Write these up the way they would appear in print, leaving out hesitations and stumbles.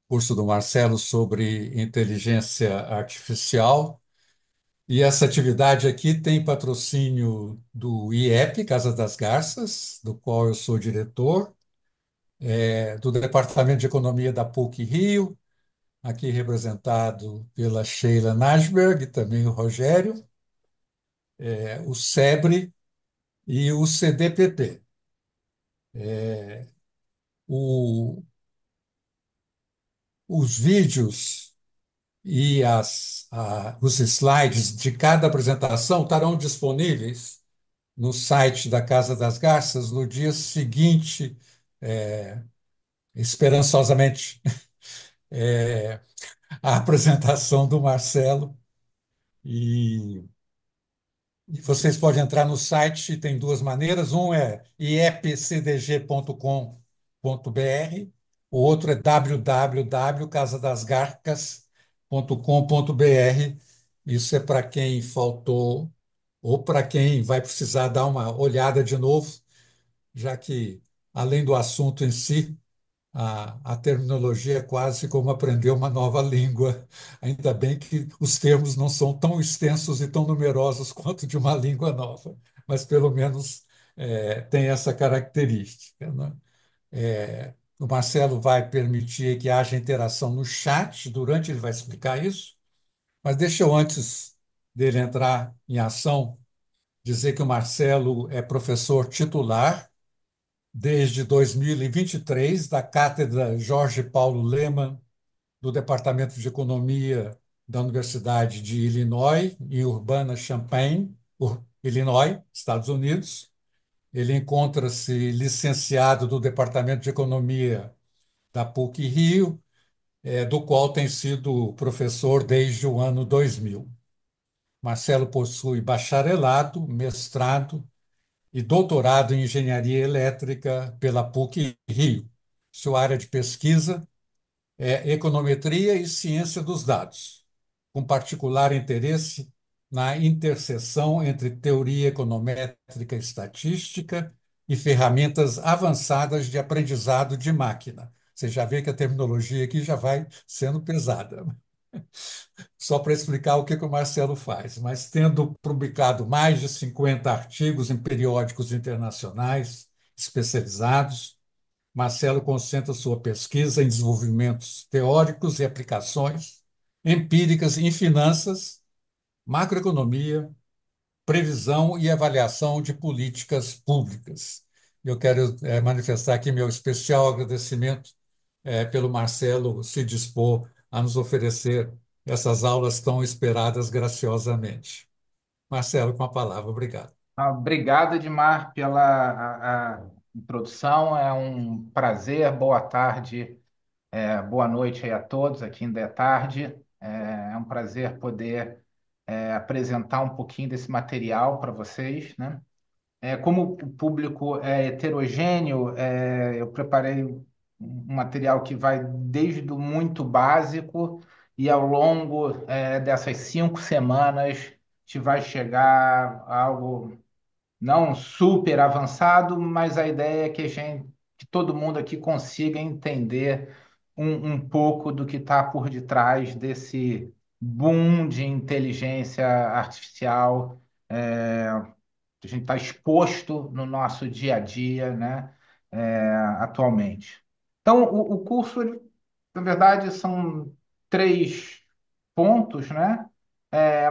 curso do Marcelo sobre inteligência artificial. E essa atividade aqui tem patrocínio do IEP, Casa das Garças, do qual eu sou diretor, do Departamento de Economia da PUC-Rio, aqui representado pela Sheila Nasberg e também o Rogério, o SEBRE e o CDPP. O- os vídeos e os slides de cada apresentação estarão disponíveis no site da Casa das Garças no dia seguinte, é, esperançosamente, à apresentação do Marcelo. E, e vocês podem entrar no site, tem duas maneiras: um é iepcdg.com.br, o outro é www.casadasgarcas.com.br. Isso é para quem faltou ou para quem vai precisar dar uma olhada de novo, já que, além do assunto em si, a terminologia é quase como aprender uma nova língua. Ainda bem que os termos não são tão extensos e tão numerosos quanto de uma língua nova, mas pelo menos tem essa característica, né? O Marcelo vai permitir que haja interação no chat durante, ele vai explicar isso, mas deixa eu, antes dele entrar em ação, dizer que o Marcelo é professor titular desde 2023 da Cátedra Jorge Paulo Lemann, do Departamento de Economia da Universidade de Illinois, em Urbana-Champaign, Illinois, Estados Unidos. Ele encontra-se licenciado do Departamento de Economia da PUC-Rio, do qual tem sido professor desde o ano 2000. Marcelo possui bacharelado, mestrado e doutorado em engenharia elétrica pela PUC-Rio. Sua área de pesquisa é econometria e ciência dos dados, com particular interesse na interseção entre teoria econométrica e estatística e ferramentas avançadas de aprendizado de máquina. Você já vê que a terminologia aqui já vai sendo pesada. Só para explicar o que o Marcelo faz, mas tendo publicado mais de 50 artigos em periódicos internacionais especializados, Marcelo concentra sua pesquisa em desenvolvimentos teóricos e aplicações empíricas em finanças, macroeconomia, previsão e avaliação de políticas públicas. Eu quero manifestar aqui meu especial agradecimento pelo Marcelo se dispor a nos oferecer essas aulas tão esperadas graciosamente. Marcelo, com a palavra, obrigado. Obrigado, Edmar, pela a introdução. É um prazer. Boa tarde, boa noite aí a todos. Aqui ainda é tarde. É um prazer poder apresentar um pouquinho desse material para vocês, né? Como o público é heterogêneo, eu preparei um material que vai desde o muito básico e ao longo dessas 5 semanas a gente vai chegar a algo não super avançado, mas a ideia é que todo mundo aqui consiga entender um pouco do que está por detrás desse boom de inteligência artificial que a gente está exposto no nosso dia a dia, né, atualmente. Então, o curso, na verdade, são 3 pontos, né?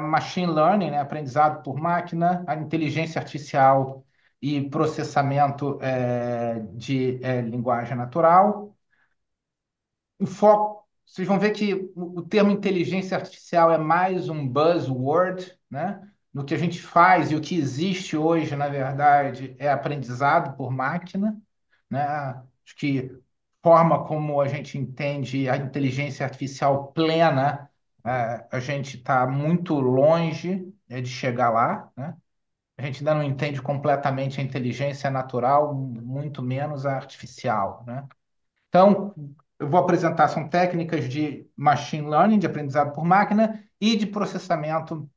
Machine Learning, né? Aprendizado por máquina, a inteligência artificial e processamento de linguagem natural. O foco, vocês vão ver que o termo inteligência artificial é mais um buzzword, né? No que a gente faz e o que existe hoje, na verdade, é aprendizado por máquina, né? Acho que forma como a gente entende a inteligência artificial plena, a gente está muito longe de chegar lá, né? A gente ainda não entende completamente a inteligência natural, muito menos a artificial, né? Então, eu vou apresentar são técnicas de machine learning, de aprendizado por máquina e de processamento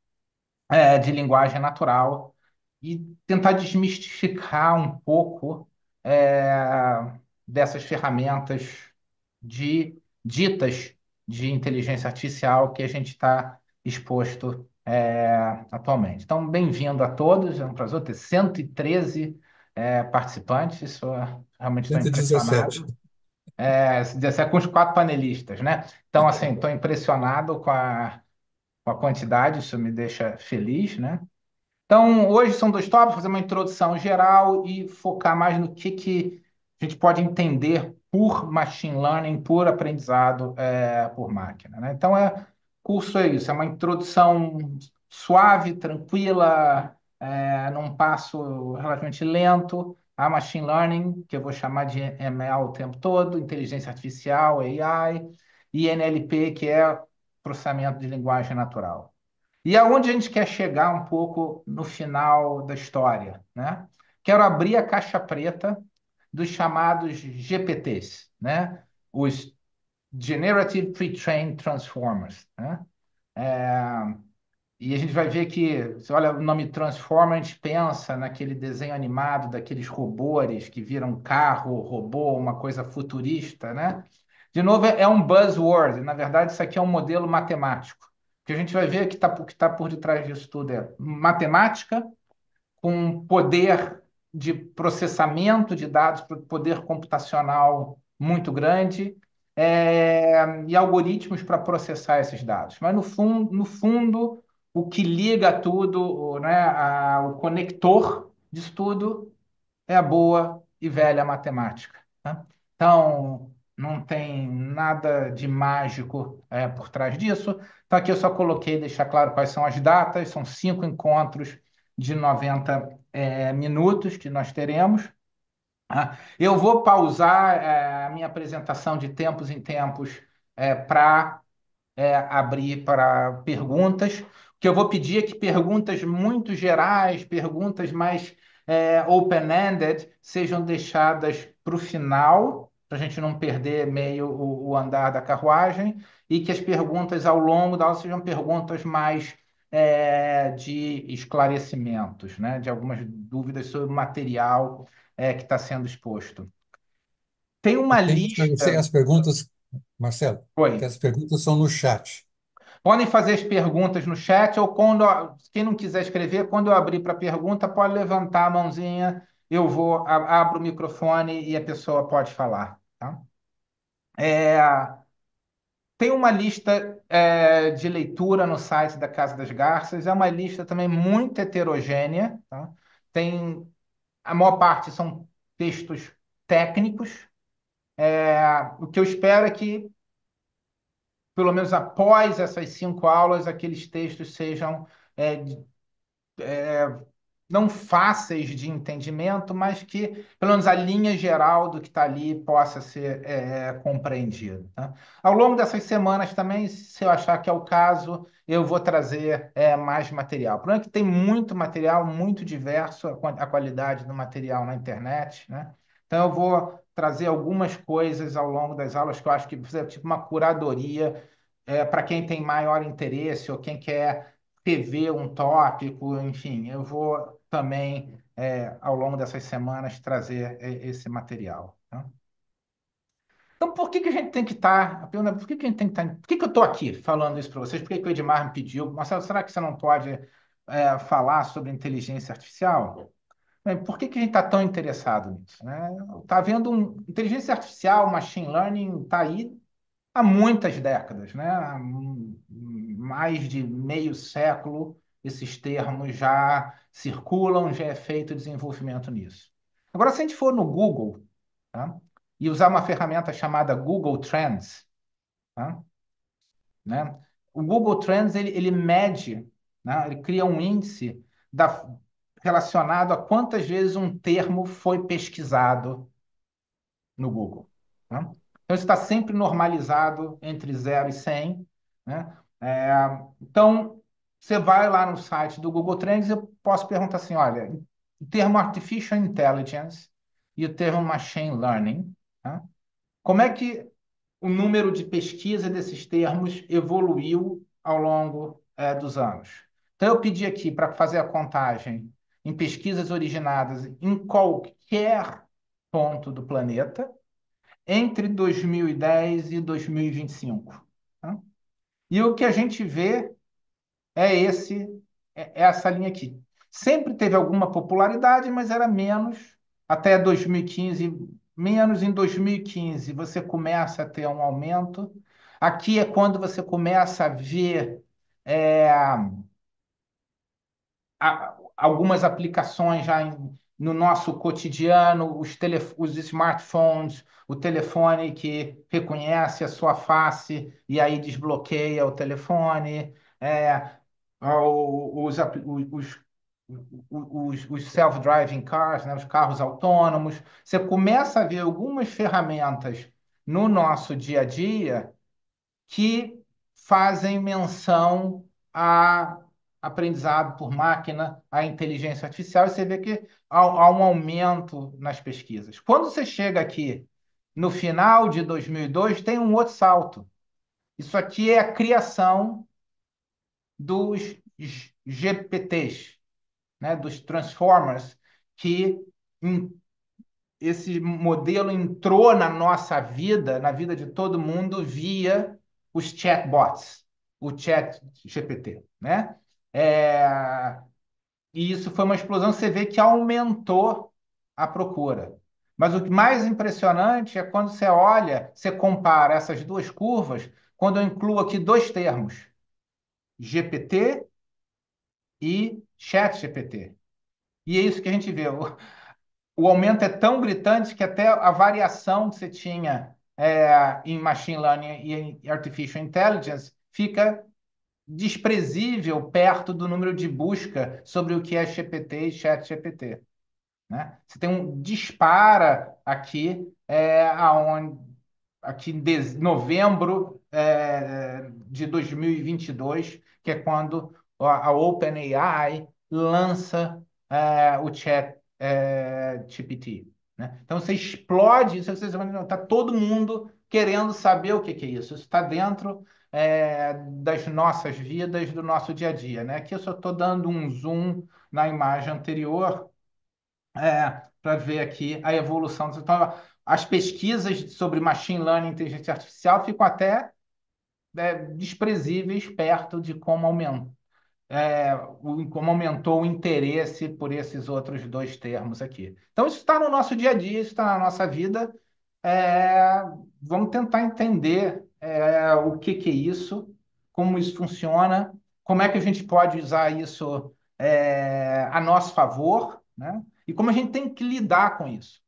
de linguagem natural e tentar desmistificar um pouco é, dessas ferramentas ditas de inteligência artificial que a gente está exposto atualmente. Então, bem-vindo a todos. É um prazer ter 113 participantes. Isso realmente estou 117. impressionado. 17 com os quatro panelistas, né? Então, assim, estou impressionado com a quantidade, isso me deixa feliz, né? Então, hoje são dois tópicos, fazer uma introdução geral e focar mais no que a gente pode entender por machine learning, por aprendizado por máquina, né? Então, curso é isso, é uma introdução suave, tranquila, num passo relativamente lento, a machine learning, que eu vou chamar de ML o tempo todo, inteligência artificial, AI, e NLP, que é processamento de linguagem natural. E aonde a gente quer chegar um pouco no final da história, né? Quero abrir a caixa preta dos chamados GPTs, né? Os Generative Pre-trained Transformers, né? E a gente vai ver que, você olha o nome Transformer, a gente pensa naquele desenho animado daqueles robôs que viram carro, robô, uma coisa futurista, né? De novo, é um buzzword. Na verdade, isso aqui é um modelo matemático. O que a gente vai ver que tá por detrás disso tudo é matemática com poder de processamento de dados, poder computacional muito grande, e algoritmos para processar esses dados. Mas, no fundo, o que liga tudo, né, o conector disso tudo é a boa e velha matemática, né? Então, não tem nada de mágico por trás disso. Então, aqui eu só coloquei, deixar claro quais são as datas. São 5 encontros de 90 minutos que nós teremos. Tá? Eu vou pausar a minha apresentação de tempos em tempos para abrir para perguntas. O que eu vou pedir é que perguntas muito gerais, perguntas mais open-ended, sejam deixadas para o final, para a gente não perder meio o andar da carruagem, e que as perguntas ao longo da aula sejam perguntas mais de esclarecimentos, né? De algumas dúvidas sobre o material que está sendo exposto. Tem Eu uma tenho que para você lista. as perguntas, Marcelo, que Oi. as perguntas são no chat. Podem fazer as perguntas no chat ou quem não quiser escrever, quando eu abrir para pergunta, pode levantar a mãozinha, eu vou abro o microfone e a pessoa pode falar, tá? É, tem uma lista de leitura no site da Casa das Garças, é uma lista também muito heterogênea, tá? Tem a maior parte são textos técnicos. O que eu espero é que pelo menos após essas 5 aulas, aqueles textos sejam é, não fáceis de entendimento, mas que, pelo menos, a linha geral do que está ali possa ser compreendido. Tá? Ao longo dessas semanas também, se eu achar que é o caso, eu vou trazer mais material. O problema é que tem muito material, muito diverso, a qualidade do material na internet, né? Então, eu vou trazer algumas coisas ao longo das aulas que eu acho que precisa, tipo uma curadoria para quem tem maior interesse ou quem quer rever um tópico, enfim, eu vou também, ao longo dessas semanas, trazer esse material. Tá? Então, por que que a gente tem que estar. A pergunta é, por que que a gente tem que estar. Por que que eu estou aqui falando isso para vocês? Por que que o Edmar me pediu? Marcelo, será que você não pode falar sobre inteligência artificial? Por que que a gente está tão interessado nisso? Né? Está havendo inteligência artificial, machine learning, está aí há muitas décadas, né? Há mais de meio século, esses termos já circulam, já é feito desenvolvimento nisso. Agora, se a gente for no Google, tá? E usar uma ferramenta chamada Google Trends, tá? Né? O Google Trends ele mede, né? Ele cria um índice relacionado a quantas vezes um termo foi pesquisado no Google. Né? Então, isso está sempre normalizado entre 0 e 100. Né? Então, você vai lá no site do Google Trends e eu posso perguntar assim, olha, o termo Artificial Intelligence e o termo Machine Learning, né? Como é que o número de pesquisa desses termos evoluiu ao longo dos anos? Então, eu pedi aqui para fazer a contagem em pesquisas originadas em qualquer ponto do planeta, entre 2010 e 2025. Tá? E o que a gente vê é essa linha aqui. Sempre teve alguma popularidade, mas era menos até 2015, menos em 2015. Você começa a ter um aumento. Aqui é quando você começa a ver é, algumas aplicações já no nosso cotidiano, os smartphones, o telefone que reconhece a sua face e aí desbloqueia o telefone, os self-driving cars, né, os carros autônomos. Você começa a ver algumas ferramentas no nosso dia a dia que fazem menção a aprendizado por máquina, a inteligência artificial, e você vê que há um aumento nas pesquisas. Quando você chega aqui no final de 2002, tem um outro salto. Isso aqui é a criação dos GPTs, né, dos Transformers, que esse modelo entrou na nossa vida, na vida de todo mundo, via os chatbots, o chat GPT, né? É, e isso foi uma explosão, você vê que aumentou a procura. Mas o mais impressionante é quando você olha, você compara essas duas curvas, quando eu incluo aqui dois termos, GPT e chat GPT. E é isso que a gente vê. O aumento é tão gritante que até a variação que você tinha em machine learning e em artificial intelligence fica desprezível perto do número de busca sobre o que é GPT e chat GPT, né? Você tem um dispara aqui, aqui em novembro de 2022, que é quando a OpenAI lança o Chat GPT, né? Então você explode isso, está todo mundo querendo saber o que que é isso. Isso está dentro das nossas vidas, do nosso dia a dia, né? Aqui eu só estou dando um zoom na imagem anterior para ver aqui a evolução. Então, as pesquisas sobre machine learning e inteligência artificial ficam até desprezíveis perto de como aumentou o interesse por esses outros dois termos aqui. Então, isso está no nosso dia a dia, isso está na nossa vida. É, Vamos tentar entender o que que é isso, como isso funciona, como é que a gente pode usar isso a nosso favor, né? E como a gente tem que lidar com isso,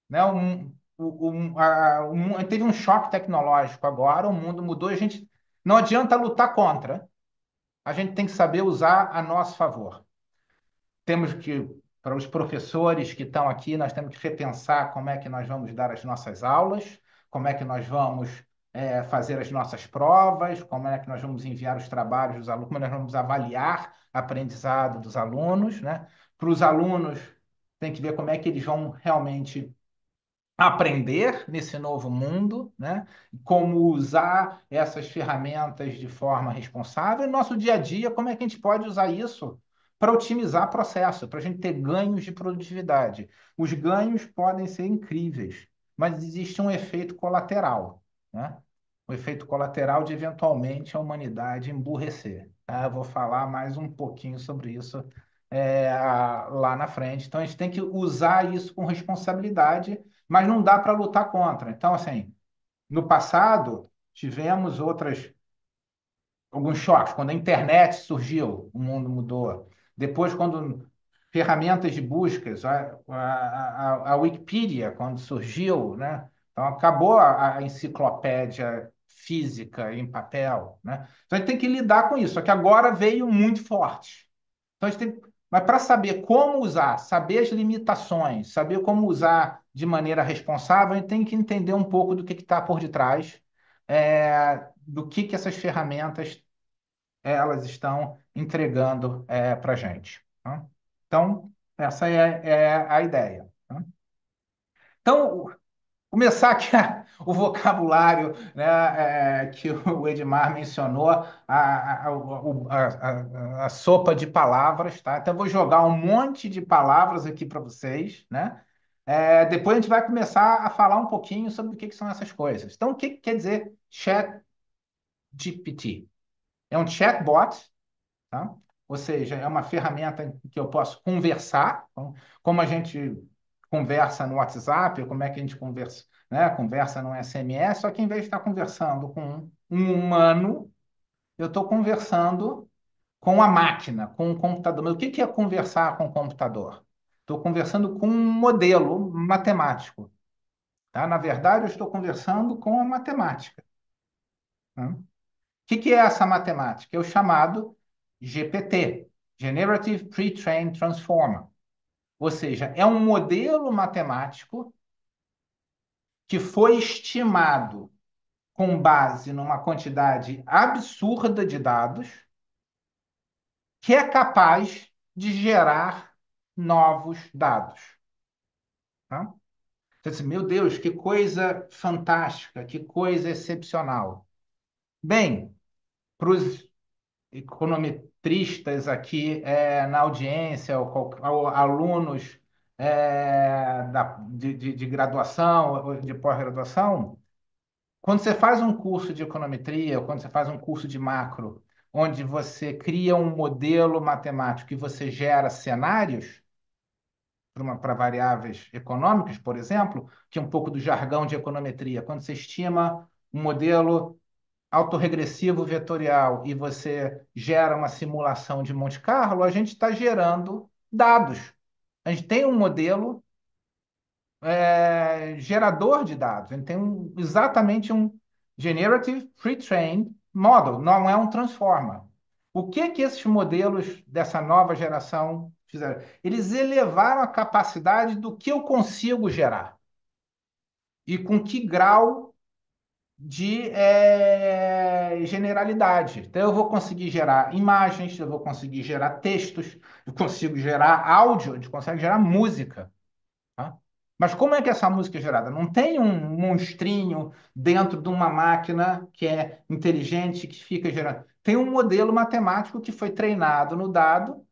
né? Teve um choque tecnológico agora, o mundo mudou, e a gente não adianta lutar contra, a gente tem que saber usar a nosso favor. Temos que, para os professores que estão aqui, nós temos que repensar como é que nós vamos dar as nossas aulas, como é que nós vamos fazer as nossas provas, como é que nós vamos enviar os trabalhos dos alunos, como nós vamos avaliar a aprendizado dos alunos, né? Para os alunos, tem que ver como é que eles vão realmente aprender nesse novo mundo, né? Como usar essas ferramentas de forma responsável. E no nosso dia a dia, como é que a gente pode usar isso para otimizar processo, para a gente ter ganhos de produtividade. Os ganhos podem ser incríveis, mas existe um efeito colateral, né? O efeito colateral de eventualmente a humanidade emburrecer. Tá? Eu vou falar mais um pouquinho sobre isso lá na frente. Então, a gente tem que usar isso com responsabilidade, mas não dá para lutar contra. Então, assim, no passado, tivemos alguns choques. Quando a internet surgiu, o mundo mudou. Depois, quando ferramentas de buscas, a Wikipedia, quando surgiu, né? Então, acabou a enciclopédia física em papel, né? Então, a gente tem que lidar com isso. Só que agora veio muito forte. Então, a gente tem... Mas para saber como usar, saber as limitações, saber como usar de maneira responsável, a gente tem que entender um pouco do que está por detrás, do que essas ferramentas elas estão entregando para a gente. Tá? Então, essa é a ideia. Tá? Então, começar aqui o vocabulário, né, que o Edmar mencionou, a sopa de palavras, tá? Então, eu vou jogar um monte de palavras aqui para vocês, né? Depois a gente vai começar a falar um pouquinho sobre o que são essas coisas. Então, o que quer dizer ChatGPT? É um chatbot, tá? Ou seja, é uma ferramenta em que eu posso conversar, então, como a gente conversa no WhatsApp, como é que a gente conversa, né? Conversa no SMS, só que em vez de estar conversando com um humano, eu estou conversando com a máquina, com o computador. Mas o que é conversar com o computador? Estou conversando com um modelo matemático, tá? Na verdade, eu estou conversando com a matemática, né? O que é essa matemática? É o chamado GPT, Generative Pre-trained Transformer. Ou seja, é um modelo matemático que foi estimado com base numa quantidade absurda de dados, que é capaz de gerar novos dados. Tá? Então, assim, meu Deus, que coisa fantástica, que coisa excepcional. Bem, para os econometristas aqui na audiência, ou alunos de graduação ou de pós-graduação, quando você faz um curso de econometria, ou quando você faz um curso de macro, onde você cria um modelo matemático e você gera cenários para variáveis econômicas, por exemplo, que é um pouco do jargão de econometria, quando você estima um modelo autorregressivo vetorial e você gera uma simulação de Monte Carlo, a gente está gerando dados. A gente tem um modelo gerador de dados. A gente tem exatamente um Generative Pre-trained Model, não é um Transformer. O que esses modelos dessa nova geração fizeram? Eles elevaram a capacidade do que eu consigo gerar e com que grau de generalidade. Então, eu vou conseguir gerar imagens, eu vou conseguir gerar textos, eu consigo gerar áudio, a gente consegue gerar música. Tá? Mas como é que essa música é gerada? Não tem um monstrinho dentro de uma máquina que é inteligente que fica gerando. Tem um modelo matemático que foi treinado no dado. O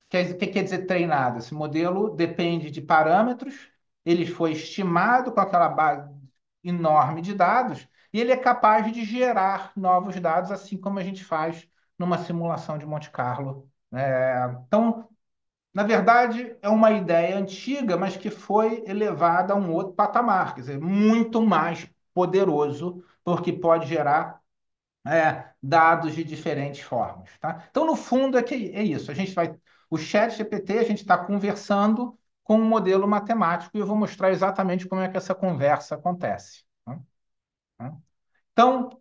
que quer dizer treinado? Esse modelo depende de parâmetros, ele foi estimado com aquela base enorme de dados e ele é capaz de gerar novos dados, assim como a gente faz numa simulação de Monte Carlo. Então, na verdade, é uma ideia antiga, mas que foi elevada a um outro patamar, quer dizer, muito mais poderoso, porque pode gerar dados de diferentes formas, tá? Então, no fundo, é isso. O chat GPT, a gente está conversando com um modelo matemático e eu vou mostrar exatamente como é que essa conversa acontece. Tá? Então,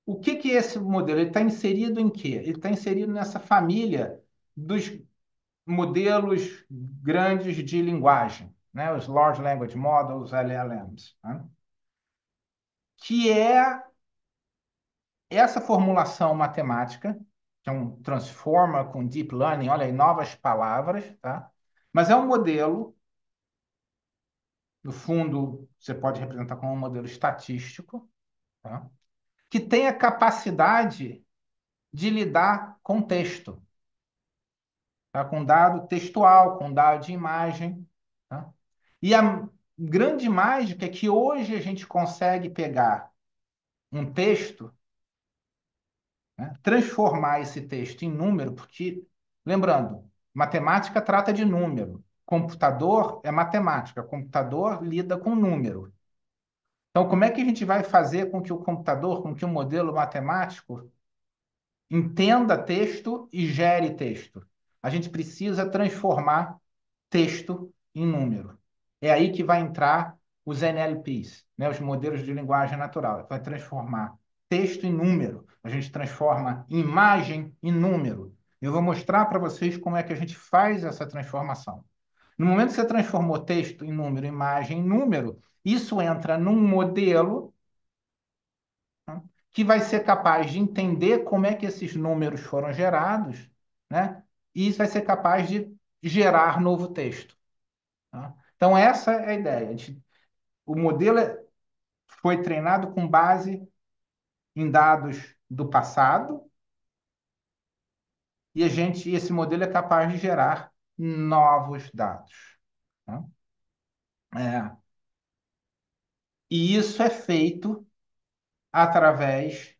o que é esse modelo? Ele está inserido em quê? Ele está inserido nessa família dos modelos grandes de linguagem, né? Os Large Language Models, LLMs, né? Que é essa formulação matemática, que é um transformer com deep learning, olha aí, novas palavras, tá? Mas é um modelo, no fundo, você pode representar como um modelo estatístico, tá? Que tem a capacidade de lidar com texto, tá? Com dado textual, com dado de imagem, tá? E a grande mágica é que hoje a gente consegue pegar um texto, né, transformar esse texto em número, porque, lembrando, matemática trata de número, computador é matemática, computador lida com número. Então, como é que a gente vai fazer com que o computador, com que o modelo matemático entenda texto e gere texto? A gente precisa transformar texto em número. É aí que vai entrar os NLPs, né, os modelos de linguagem natural. Vai transformar texto em número. A gente transforma imagem em número. Eu vou mostrar para vocês como é que a gente faz essa transformação. No momento que você transformou texto em número, imagem em número, isso entra num modelo, né, que vai ser capaz de entender como é que esses números foram gerados, né? E isso vai ser capaz de gerar novo texto. Tá? Então, essa é a ideia. O modelo foi treinado com base em dados do passado e esse modelo é capaz de gerar novos dados. Tá? É, e isso é feito através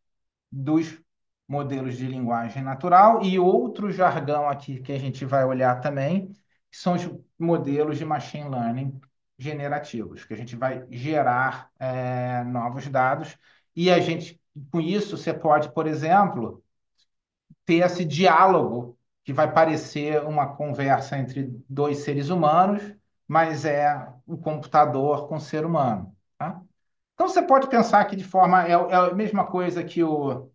dos modelos de linguagem natural e outro jargão aqui que a gente vai olhar também, que são os modelos de machine learning generativos, que a gente vai gerar novos dados e a gente, com isso, você pode, por exemplo, ter esse diálogo que vai parecer uma conversa entre dois seres humanos, mas é o computador com o ser humano, tá? Então você pode pensar que de forma é a mesma coisa que o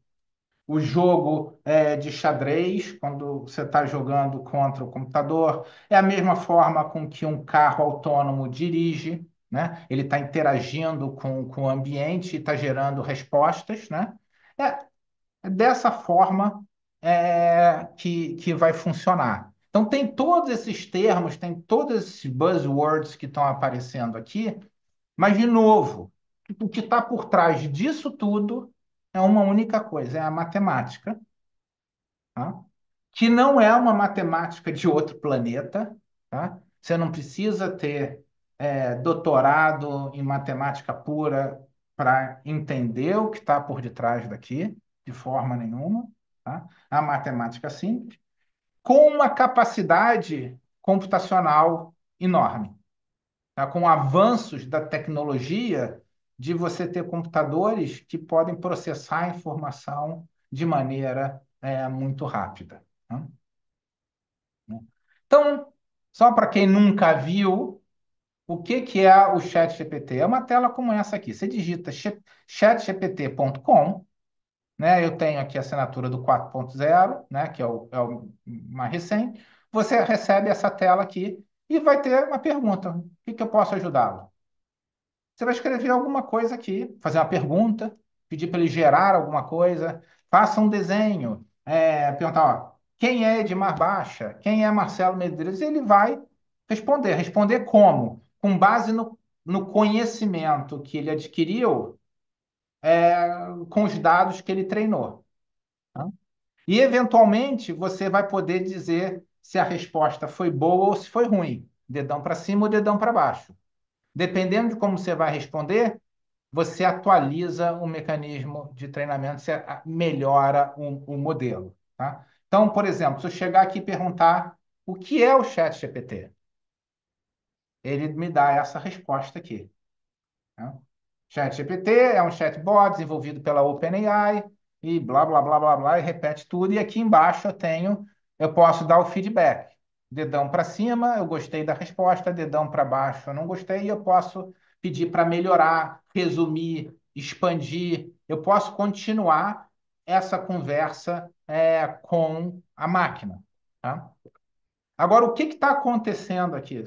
jogo de xadrez, quando você está jogando contra o computador, é a mesma forma com que um carro autônomo dirige, né? Ele está interagindo com o ambiente e está gerando respostas, né? É dessa forma que vai funcionar. Então, tem todos esses termos, tem todos esses buzzwords que estão aparecendo aqui, mas, de novo, o que está por trás disso tudo é uma única coisa, é a matemática, tá? Que não é uma matemática de outro planeta, tá? Você não precisa ter doutorado em matemática pura para entender o que está por detrás daqui, de forma nenhuma, tá? A matemática simples, com uma capacidade computacional enorme, tá? Com avanços da tecnologia de você ter computadores que podem processar a informação de maneira muito rápida, tá? Então, só para quem nunca viu, o que é o ChatGPT? É uma tela como essa aqui. Você digita chatgpt.com, né? Eu tenho aqui a assinatura do 4.0, né? Que é o mais recente. Você recebe essa tela aqui e vai ter uma pergunta. O que eu posso ajudá-lo? Você vai escrever alguma coisa aqui, fazer uma pergunta, pedir para ele gerar alguma coisa, faça um desenho, perguntar, ó, quem é Edmar Baixa? Quem é Marcelo Medeiros? Ele vai responder. Responder como? Com base no conhecimento que ele adquiriu, com os dados que ele treinou, tá? E, eventualmente, você vai poder dizer se a resposta foi boa ou se foi ruim. Dedão para cima ou dedão para baixo. Dependendo de como você vai responder, você atualiza o mecanismo de treinamento, você melhora o modelo, tá? Então, por exemplo, se eu chegar aqui e perguntar o que é o ChatGPT, ele me dá essa resposta aqui, tá? ChatGPT é um chatbot desenvolvido pela OpenAI e blá, blá, blá, blá, blá, e repete tudo. E aqui embaixo eu posso dar o feedback. Dedão para cima, eu gostei da resposta, dedão para baixo, eu não gostei, e eu posso pedir para melhorar, resumir, expandir. Eu posso continuar essa conversa com a máquina, tá? Agora, o que está acontecendo aqui?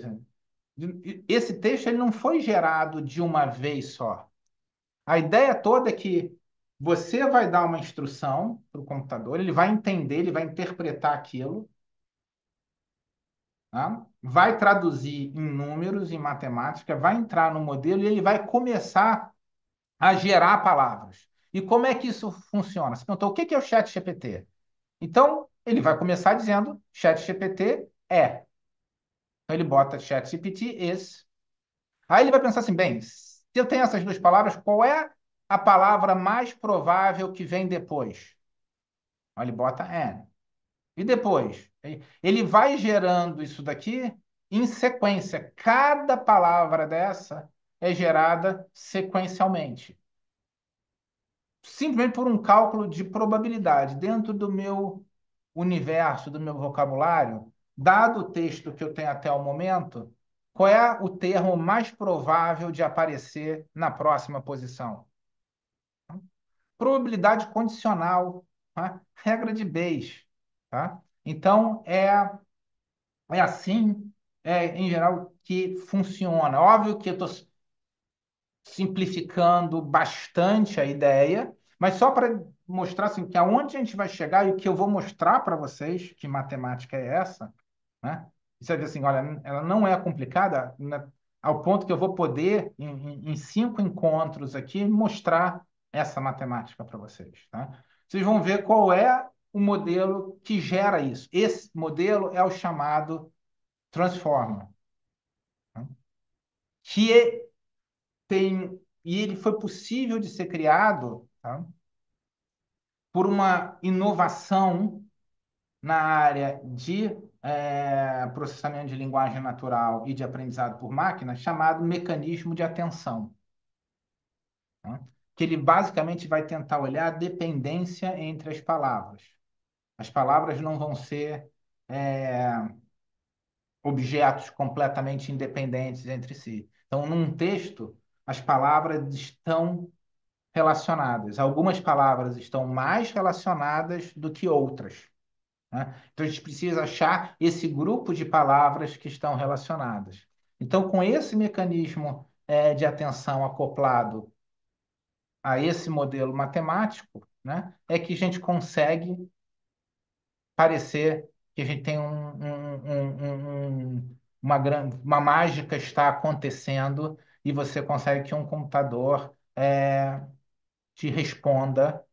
Esse texto ele não foi gerado de uma vez só. A ideia toda é que você vai dar uma instrução para o computador, ele vai entender, ele vai interpretar aquilo, tá? Vai traduzir em números, em matemática, vai entrar no modelo e ele vai começar a gerar palavras. E como é que isso funciona? Você perguntou, o que é o chat GPT? Então, ele vai começar dizendo, chat GPT é. Então, ele bota chat GPT is. Aí ele vai pensar assim, bem, se eu tenho essas duas palavras, qual é a palavra mais provável que vem depois? Aí ele bota and. E depois? Ele vai gerando isso daqui em sequência. Cada palavra dessa é gerada sequencialmente. Simplesmente por um cálculo de probabilidade. Dentro do meu universo, do meu vocabulário, dado o texto que eu tenho até o momento, qual é o termo mais provável de aparecer na próxima posição? Probabilidade condicional, tá? Regra de Bayes, tá? Então, é assim, em geral, que funciona. Óbvio que eu estou simplificando bastante a ideia, mas só para mostrar assim, que aonde a gente vai chegar e o que eu vou mostrar para vocês, que matemática é essa, né? Você vai ver assim, olha, ela não é complicada, né, ao ponto que eu vou poder, em 5 encontros aqui, mostrar essa matemática para vocês, tá? Vocês vão ver qual é o modelo que gera isso. Esse modelo é o chamado Transformer, tá? que e ele foi possível de ser criado, tá, por uma inovação na área de processamento de linguagem natural e de aprendizado por máquina, chamado mecanismo de atenção, tá? Que ele basicamente vai tentar olhar a dependência entre as palavras. As palavras não vão ser objetos completamente independentes entre si. Então, num texto, as palavras estão relacionadas. Algumas palavras estão mais relacionadas do que outras, né? Então, a gente precisa achar esse grupo de palavras que estão relacionadas. Então, com esse mecanismo de atenção acoplado a esse modelo matemático, né, é que a gente consegue parecer que a gente tem uma mágica está acontecendo e você consegue que um computador te responda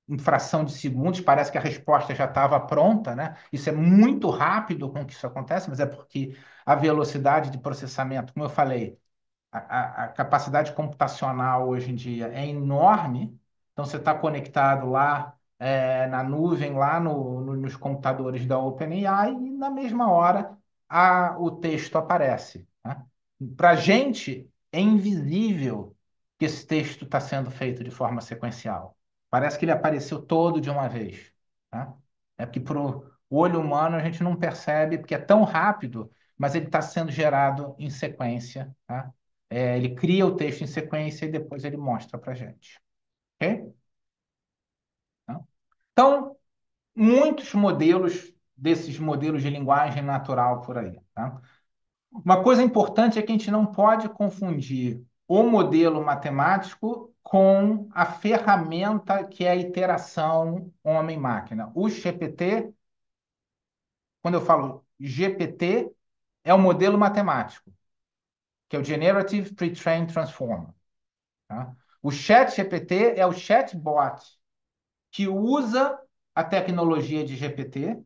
em fração de segundos, parece que a resposta já estava pronta, né? Isso é muito rápido com que isso acontece, mas é porque a velocidade de processamento, como eu falei, a capacidade computacional hoje em dia é enorme. Então, você está conectado lá na nuvem, lá nos computadores da OpenAI, e na mesma hora o texto aparece, né? Para a gente, é invisível que esse texto está sendo feito de forma sequencial. Parece que ele apareceu todo de uma vez, né? É porque para o olho humano a gente não percebe, porque é tão rápido, mas ele está sendo gerado em sequência, tá? Ele cria o texto em sequência e depois ele mostra para a gente. Ok? Tá? Então, muitos modelos desses modelos de linguagem natural por aí. Tá? Uma coisa importante é que a gente não pode confundir o modelo matemático com a ferramenta que é a iteração homem-máquina. O GPT, quando eu falo GPT, é o modelo matemático, que é o Generative Pre-trained Transformer. Tá? O chat GPT é o chatbot que usa a tecnologia de GPT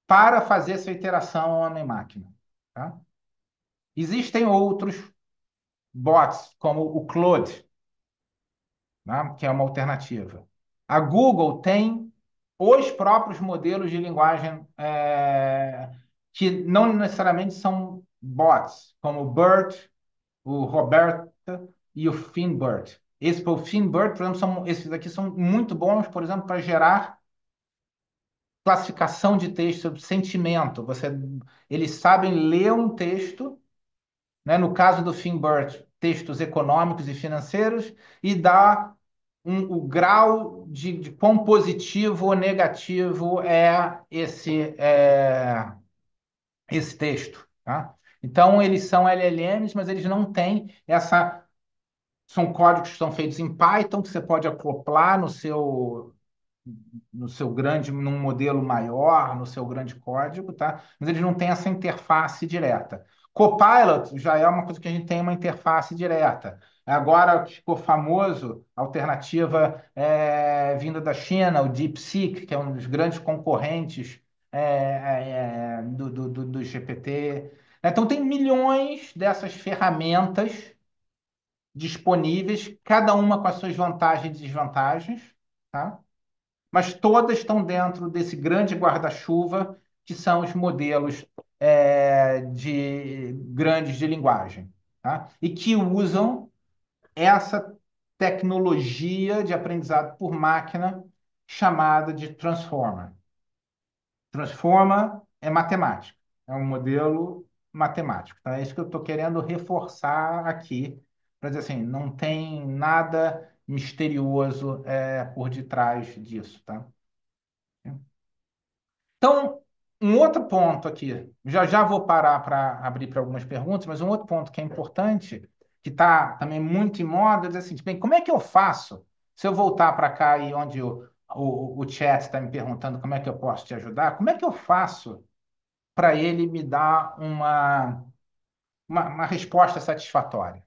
para fazer essa interação homem-máquina. Tá? Existem outros bots, como o Claude, né, que é uma alternativa. A Google tem os próprios modelos de linguagem que não necessariamente são bots, como o BERT, o Roberta e o Finbert. O Finbert, por exemplo, esses aqui são muito bons, por exemplo, para gerar classificação de texto sobre sentimento. Eles sabem ler um texto, né? No caso do Finbert, textos econômicos e financeiros, e dar o grau de quão positivo ou negativo é esse texto. Tá? Então, eles são LLMs, mas eles não têm essa. São códigos que são feitos em Python, que você pode acoplar no seu grande, num modelo maior, no seu grande código, tá? Mas eles não têm essa interface direta. Copilot já é uma coisa que a gente tem uma interface direta. Agora ficou famoso a alternativa vinda da China, o DeepSeek, que é um dos grandes concorrentes do GPT. Então, tem milhões dessas ferramentas disponíveis, cada uma com as suas vantagens e desvantagens, tá? Mas todas estão dentro desse grande guarda-chuva que são os modelos de grandes de linguagem, tá? E que usam essa tecnologia de aprendizado por máquina chamada de transformer. Transformer é matemática, é um modelo matemático. Então, é isso que eu estou querendo reforçar aqui, para dizer assim, não tem nada misterioso por detrás disso, tá? Então, um outro ponto aqui, já já vou parar para abrir para algumas perguntas, mas um outro ponto que é importante, que está também muito em moda, é dizer assim, bem, como é que eu faço se eu voltar para cá e onde o chat está me perguntando como é que eu posso te ajudar, como é que eu faço para ele me dar uma resposta satisfatória,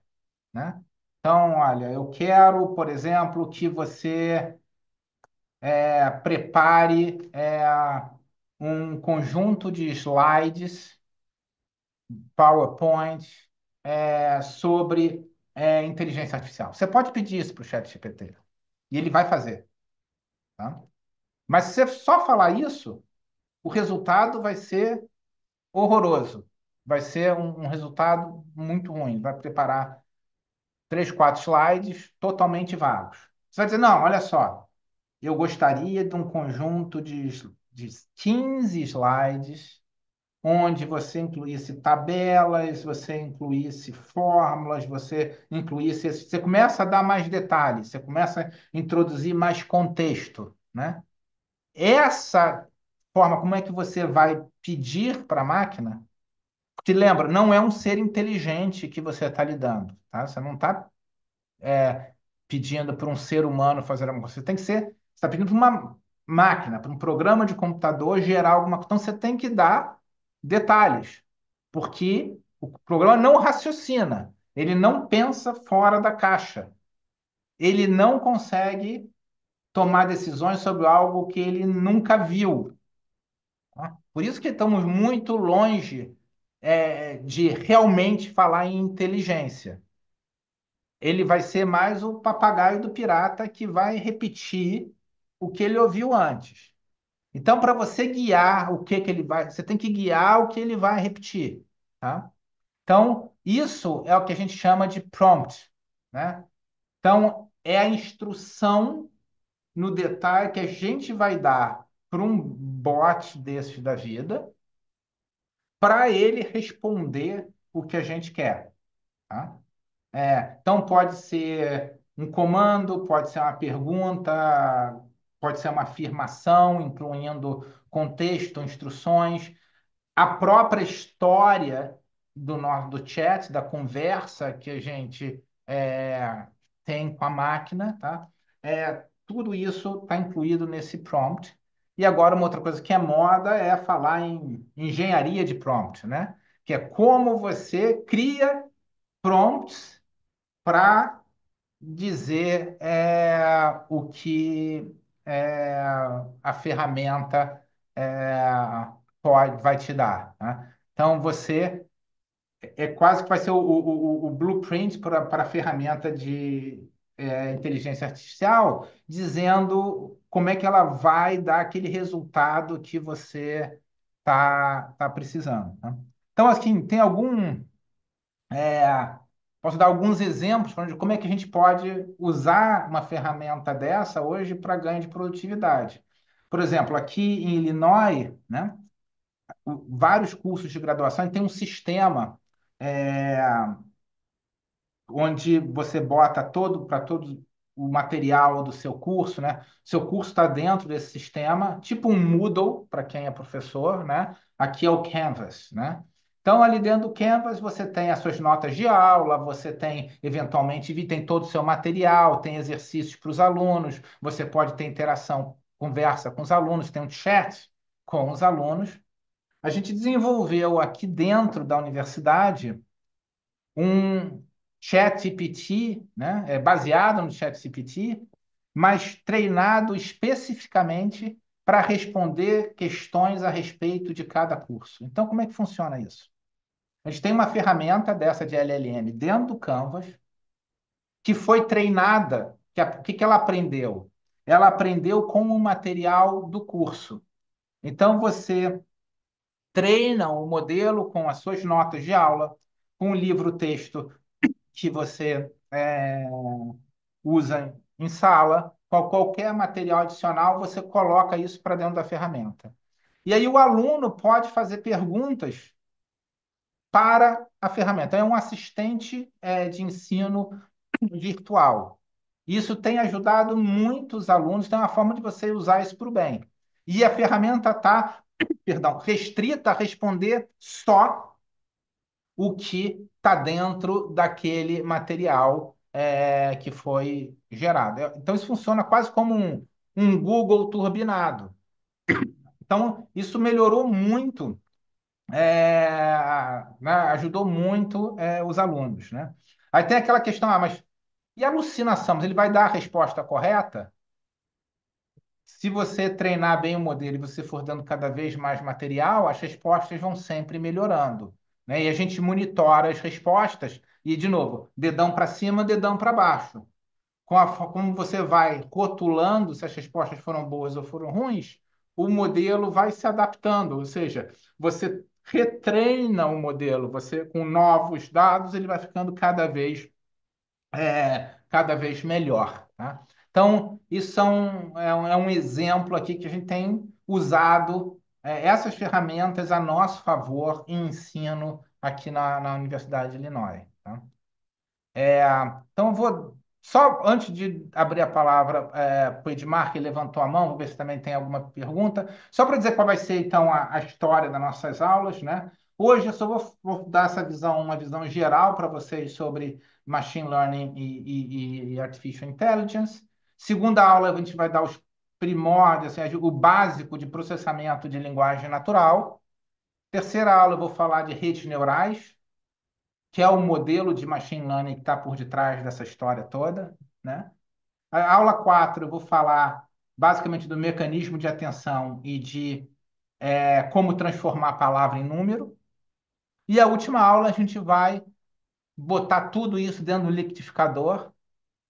né? Então, olha, eu quero, por exemplo, que você prepare um conjunto de slides, PowerPoint, sobre inteligência artificial. Você pode pedir isso para o ChatGPT e ele vai fazer, tá? Mas se você só falar isso, o resultado vai ser horroroso. Vai ser um resultado muito ruim. Vai preparar três, quatro slides totalmente vagos. Você vai dizer, não, olha só, eu gostaria de um conjunto de 15 slides onde você incluísse tabelas, você incluísse fórmulas, você incluísse... Você começa a dar mais detalhes, você começa a introduzir mais contexto, né? Essa forma, como é que você vai pedir para a máquina? Te lembra, não é um ser inteligente que você está lidando, tá? Você não está pedindo para um ser humano fazer alguma coisa. Você tem que ser, você está pedindo para uma máquina, para um programa de computador gerar alguma coisa. Então você tem que dar detalhes, porque o programa não raciocina, ele não pensa fora da caixa, ele não consegue tomar decisões sobre algo que ele nunca viu. Tá? Por isso que estamos muito longe de realmente falar em inteligência. Ele vai ser mais o papagaio do pirata que vai repetir o que ele ouviu antes. Então, para você guiar o que ele vai, você tem que guiar o que ele vai repetir, tá? Então, isso é o que a gente chama de prompt, né? Então, é a instrução no detalhe que a gente vai dar para um bot desses da vida, para ele responder o que a gente quer, tá? Então, pode ser um comando, pode ser uma pergunta, pode ser uma afirmação, incluindo contexto, instruções, a própria história do chat, da conversa que a gente tem com a máquina, tá? Tudo isso está incluído nesse prompt. E agora, uma outra coisa que é moda é falar em engenharia de prompt, né? Que é como você cria prompts para dizer o que a ferramenta vai te dar, né? Então, você quase que vai ser o blueprint para a ferramenta de inteligência artificial, dizendo como é que ela vai dar aquele resultado que você tá precisando, né? Então, assim, tem algum posso dar alguns exemplos de como é que a gente pode usar uma ferramenta dessa hoje para ganho de produtividade. Por exemplo, aqui em Illinois, né, vários cursos de graduação têm um sistema é, onde você bota todo o material do seu curso, né? Seu curso está dentro desse sistema, tipo um Moodle para quem é professor, né? Aqui é o Canvas, né? Então, ali dentro do Canvas, você tem as suas notas de aula, você tem, eventualmente, tem todo o seu material, tem exercícios para os alunos, você pode ter interação, conversa com os alunos, tem um chat com os alunos. A gente desenvolveu aqui dentro da universidade um ChatGPT, né, baseado no ChatGPT, mas treinado especificamente para responder questões a respeito de cada curso. Então, como é que funciona isso? A gente tem uma ferramenta dessa de LLM dentro do Canvas que foi treinada. O que ela aprendeu? Ela aprendeu com o material do curso. Então, você treina o modelo com as suas notas de aula, com o livro-texto que você usa em sala, qualquer material adicional, você coloca isso para dentro da ferramenta. E aí o aluno pode fazer perguntas para a ferramenta. É um assistente de ensino virtual. Isso tem ajudado muitos alunos, tem uma forma de você usar isso para o bem. E a ferramenta está, perdão, restrita a responder só o que está dentro daquele material que foi gerado. Então, isso funciona quase como um Google turbinado. Então, isso melhorou muito, né, ajudou muito os alunos, né? Aí tem aquela questão, mas e a alucinação? Mas ele vai dar a resposta correta? Se você treinar bem o modelo e você for dando cada vez mais material, as respostas vão sempre melhorando. né? E a gente monitora as respostas e, de novo, dedão para cima, dedão para baixo. Como você vai rotulando se as respostas foram boas ou foram ruins, o modelo vai se adaptando, ou seja, você retreina o modelo, você com novos dados ele vai ficando cada vez melhor, tá? Então, isso é um exemplo aqui que a gente tem usado essas ferramentas a nosso favor em ensino aqui na Universidade de Illinois, tá? Então, eu vou só antes de abrir a palavra para o Edmar, que levantou a mão, vou ver se também tem alguma pergunta. Só para dizer qual vai ser, então, a história das nossas aulas, né? Hoje eu só vou dar essa visão, uma visão geral para vocês sobre Machine Learning e Artificial Intelligence. Segunda aula, a gente vai dar os primórdios, assim, o básico de processamento de linguagem natural. Terceira aula, eu vou falar de redes neurais, que é o modelo de machine learning que está por detrás dessa história toda, né? A aula 4 eu vou falar basicamente do mecanismo de atenção e de como transformar a palavra em número. E a última aula a gente vai botar tudo isso dentro do liquidificador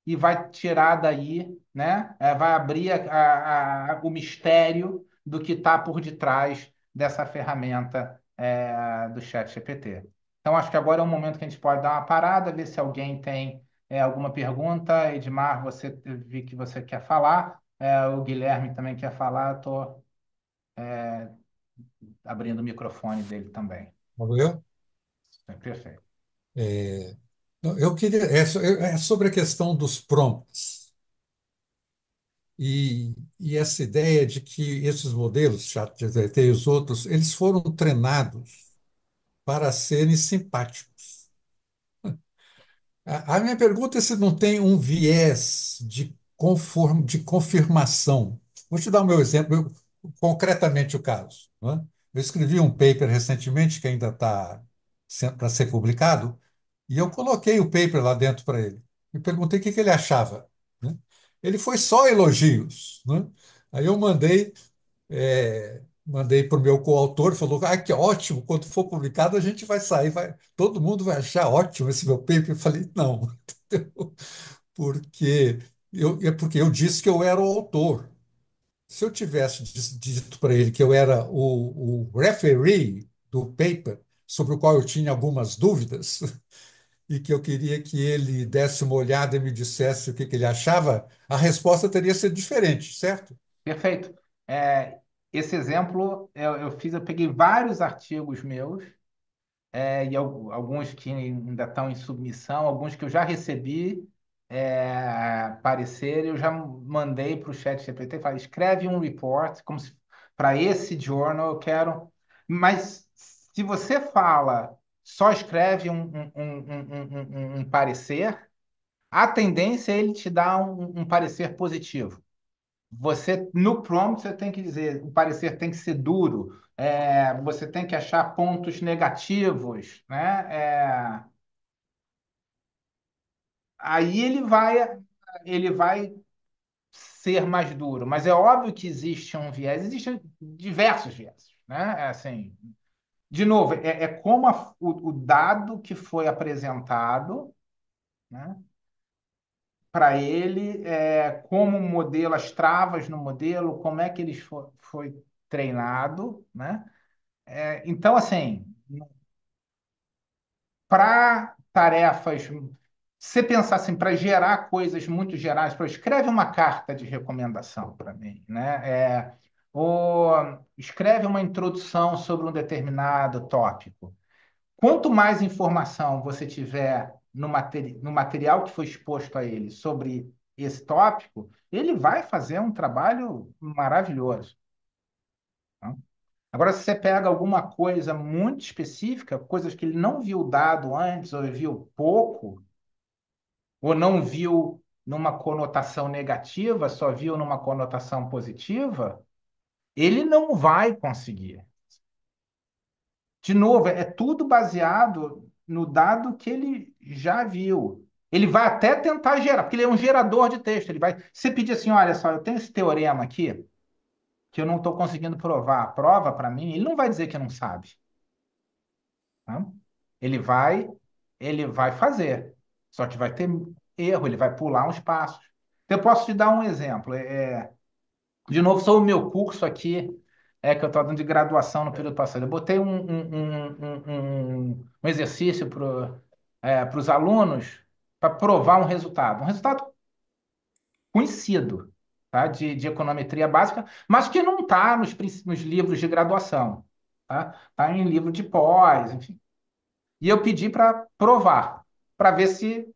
e vai tirar daí, né? Vai abrir o mistério do que está por detrás dessa ferramenta do ChatGPT. Então, acho que agora é um momento que a gente pode dar uma parada, ver se alguém tem alguma pergunta. Edmar, você vi que você quer falar. O Guilherme também quer falar. Estou abrindo o microfone dele também. Valeu? Perfeito. É, eu queria. É sobre a questão dos prompts e essa ideia de que esses modelos, ChatGPT e os outros, eles foram treinados para serem simpáticos. A minha pergunta é se não tem um viés de confirmação. Vou te dar o meu exemplo, concretamente o caso, né? Eu escrevi um paper recentemente que ainda está para ser publicado, e eu coloquei o paper lá dentro para ele. E perguntei o que ele achava, né? Ele foi só elogios, né? Aí eu mandei para o meu coautor, falou: ah, que ótimo, quando for publicado a gente vai sair, todo mundo vai achar ótimo esse meu paper. Eu falei: não, porque porque eu disse que eu era o autor. Se eu tivesse dito para ele que eu era o referee do paper, sobre o qual eu tinha algumas dúvidas, e que eu queria que ele desse uma olhada e me dissesse o que ele achava, a resposta teria sido diferente, certo? Perfeito. Esse exemplo eu peguei vários artigos meus e alguns que ainda estão em submissão, alguns que eu já recebi parecer, eu já mandei para o chat GPT, falei, escreve um report, como se para esse journal eu quero. Mas se você fala, só escreve um parecer, a tendência é ele te dar um parecer positivo. Você, no prompt, você tem que dizer, o parecer tem que ser duro, você tem que achar pontos negativos, né? Aí ele vai ser mais duro, mas é óbvio que existe um viés, existem diversos viés, né? Assim, de novo, como o dado que foi apresentado, né? Para ele, como o modelo, as travas no modelo, como é que ele foi treinado, né? Então, assim, para tarefas, se pensar assim, para gerar coisas muito gerais, escreve uma carta de recomendação para mim, né? Ou escreve uma introdução sobre um determinado tópico. Quanto mais informação você tiver no material que foi exposto a ele sobre esse tópico, ele vai fazer um trabalho maravilhoso, tá? Agora, se você pega alguma coisa muito específica, coisas que ele não viu dado antes, ou viu pouco, ou não viu numa conotação negativa, só viu numa conotação positiva, ele não vai conseguir. De novo, é tudo baseado no dado que ele já viu. Ele vai até tentar gerar, porque ele é um gerador de texto. Ele vai, se pedir assim, olha só, eu tenho esse teorema aqui que eu não estou conseguindo provar. Prova para mim. Ele não vai dizer que não sabe, tá? Ele vai, ele vai fazer, só que vai ter erro, ele vai pular uns passos. Então, eu posso te dar um exemplo. De novo, sobre o meu curso aqui, que eu estou dando de graduação no período passado. Eu botei um exercício para os alunos para provar um resultado conhecido, tá? De econometria básica, mas que não está nos livros de graduação, tá? Está em livro de pós, enfim. E eu pedi para provar, para ver se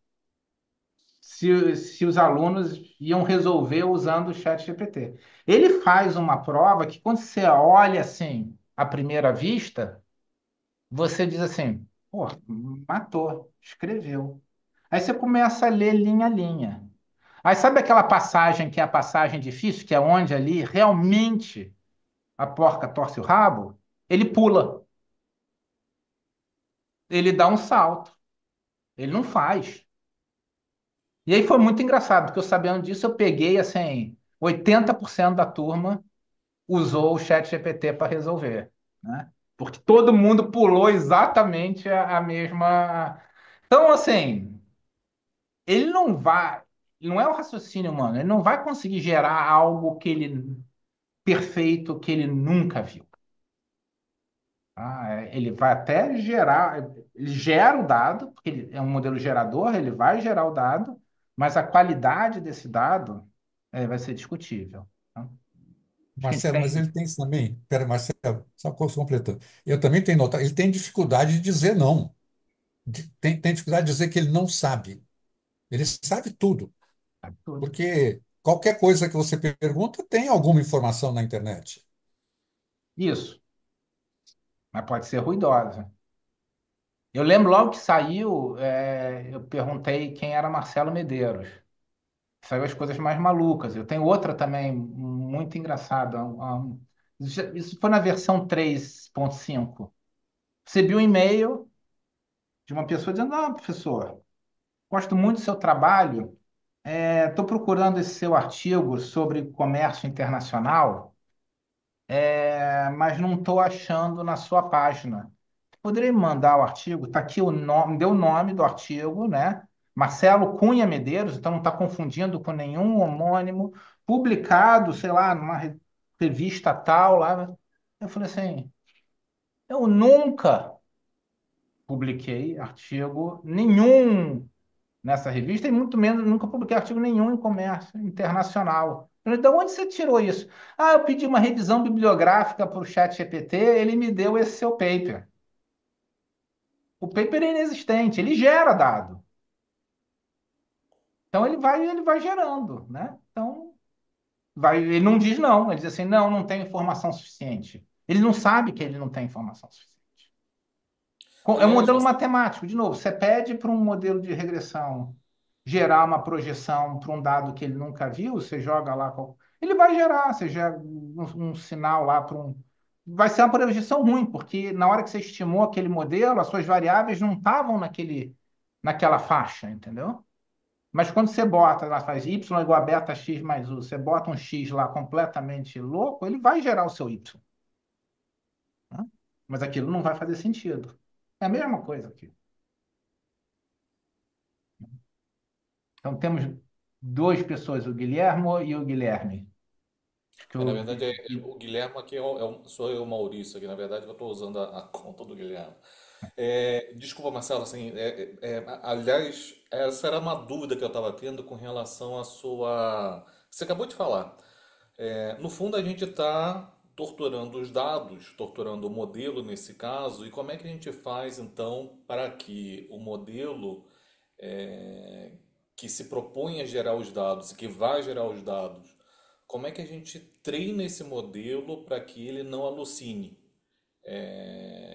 os alunos iam resolver usando o chat GPT. Ele faz uma prova que, quando você olha assim, à primeira vista, você diz assim, pô, matou, escreveu. Aí você começa a ler linha a linha. Aí sabe aquela passagem que é a passagem difícil, que é onde ali realmente a porca torce o rabo? Ele pula, ele dá um salto, ele não faz. E aí foi muito engraçado, porque eu sabendo disso, eu peguei assim, 80% da turma usou o chat GPT para resolver, né? Porque todo mundo pulou exatamente a mesma. Então, assim, ele não vai, não é o raciocínio humano, ele não vai conseguir gerar algo que ele perfeito que ele nunca viu. Tá? Ele vai até gerar, ele gera o dado, porque ele é um modelo gerador, ele vai gerar o dado, mas a qualidade desse dado vai ser discutível. Tá? Acho que a gente Marcelo, mas tem. ele tem também. Pera, Marcelo, só completando. Eu também tenho notado, ele tem dificuldade de dizer não. Tem dificuldade de dizer que ele não sabe. Ele sabe tudo, Sabe tudo. porque qualquer coisa que você pergunta tem alguma informação na internet. Isso, mas pode ser ruidosa. Eu lembro logo que saiu, eu perguntei quem era Marcelo Medeiros. Saiu as coisas mais malucas. Eu tenho outra também muito engraçada. Isso foi na versão 3.5. Recebi um e-mail de uma pessoa dizendo: Ah, professor, gosto muito do seu trabalho. Estou procurando esse seu artigo sobre comércio internacional, mas não estou achando na sua página. Poderia me mandar o artigo? Está aqui o nome, deu o nome do artigo, né? Marcelo Cunha Medeiros, então não está confundindo com nenhum homônimo, publicado, sei lá, numa revista tal lá. Eu falei assim, eu nunca publiquei artigo nenhum nessa revista e muito menos nunca publiquei artigo nenhum em comércio internacional. Eu falei, de onde você tirou isso? Ah, eu pedi uma revisão bibliográfica para o chat GPT, ele me deu esse seu paper. O paper é inexistente, ele gera dado. Então ele vai gerando, né? Então ele não diz não, ele diz assim, não, não tem informação suficiente. Ele não sabe que ele não tem informação suficiente. É um Aliás, modelo Marcelo, matemático, de novo, você pede para um modelo de regressão gerar uma projeção para um dado que ele nunca viu, você joga lá, ele vai gerar, você gera um sinal lá para um. Vai ser uma projeção ruim, porque na hora que você estimou aquele modelo, as suas variáveis não estavam naquela faixa, entendeu? Mas quando você bota, lá faz y igual a beta x mais u, você bota um x lá completamente louco, ele vai gerar o seu y. Né? Mas aquilo não vai fazer sentido. É a mesma coisa aqui. Então temos duas pessoas, o Guilhermo e o Guilherme. Acho que na verdade, o Guilherme aqui sou eu, Maurício, aqui. Na verdade, eu estou usando a conta do Guilherme. Desculpa, Marcelo, assim, aliás, essa era uma dúvida que eu estava tendo com relação à sua. Você acabou de falar. No fundo, a gente está torturando os dados, torturando o modelo nesse caso, e como é que a gente faz então para que o modelo é, que se propõe a gerar os dados e que vai gerar os dados, como é que a gente treina esse modelo para que ele não alucine?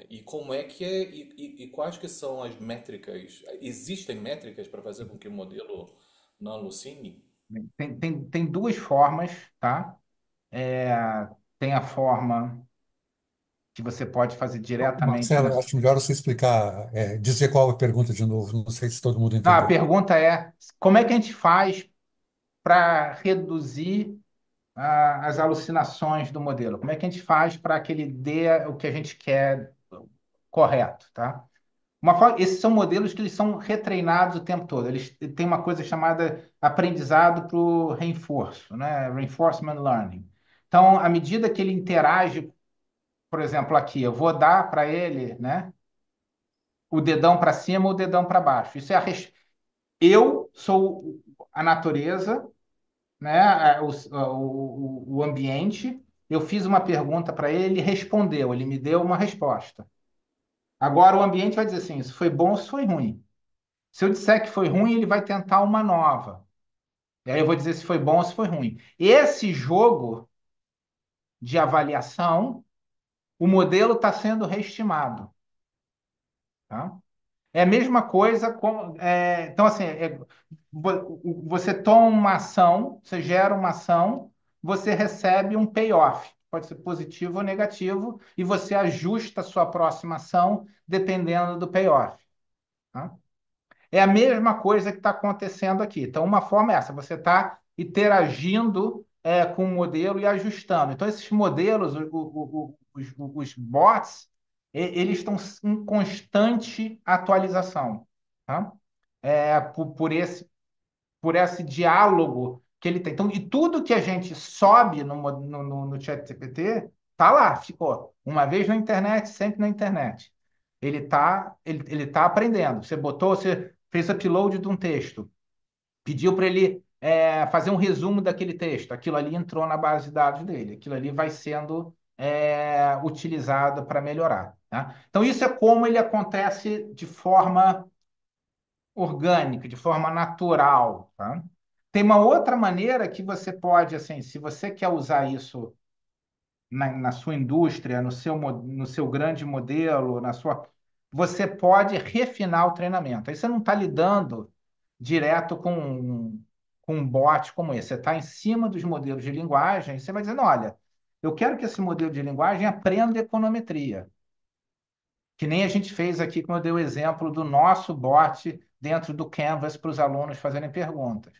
E como é que e quais que são as métricas? Existem métricas para fazer com que o modelo não alucine? tem duas formas, tá? Tem a forma que você pode fazer diretamente Marcelo, na. eu acho melhor você explicar, dizer qual é a pergunta de novo. Não sei se todo mundo Não, a entendeu. pergunta é: como é que a gente faz para reduzir as alucinações do modelo? Como é que a gente faz para que ele dê o que a gente quer correto, tá? Esses são modelos que eles são retreinados o tempo todo. Eles têm uma coisa chamada aprendizado para o reforço, né? Reinforcement learning. Então, à medida que ele interage, por exemplo, aqui, eu vou dar para ele, né, o dedão para cima ou o dedão para baixo. Eu sou a natureza, né, o ambiente. Eu fiz uma pergunta para ele, ele respondeu, ele me deu uma resposta. Agora o ambiente vai dizer assim, isso foi bom ou isso foi ruim. Se eu disser que foi ruim, ele vai tentar uma nova. E aí eu vou dizer se foi bom ou se foi ruim. Esse jogo de avaliação, o modelo está sendo reestimado. Tá? É a mesma coisa com. Então, assim, você toma uma ação, você gera uma ação, você recebe um payoff. Pode ser positivo ou negativo, e você ajusta a sua próxima ação dependendo do payoff. Tá? É a mesma coisa que está acontecendo aqui. Então, uma forma é essa: você está interagindo com o modelo e ajustando. Então, esses modelos, os bots, eles estão em constante atualização, tá? Por esse diálogo que ele tem. Então, e tudo que a gente sobe no ChatGPT tá lá, ficou. Uma vez na internet, sempre na internet. Ele tá aprendendo. Você fez upload de um texto, pediu para ele fazer um resumo daquele texto. Aquilo ali entrou na base de dados dele. Aquilo ali vai sendo utilizado para melhorar. Tá? Então, isso é como ele acontece de forma orgânica, de forma natural, tá? Tem uma outra maneira que você pode, assim, se você quer usar isso na sua indústria, no seu grande modelo, você pode refinar o treinamento. Aí você não está lidando direto com um bot como esse. Você está em cima dos modelos de linguagem, você vai dizendo, olha, eu quero que esse modelo de linguagem aprenda econometria. Que nem a gente fez aqui, como eu dei o exemplo do nosso bot dentro do Canvas para os alunos fazerem perguntas.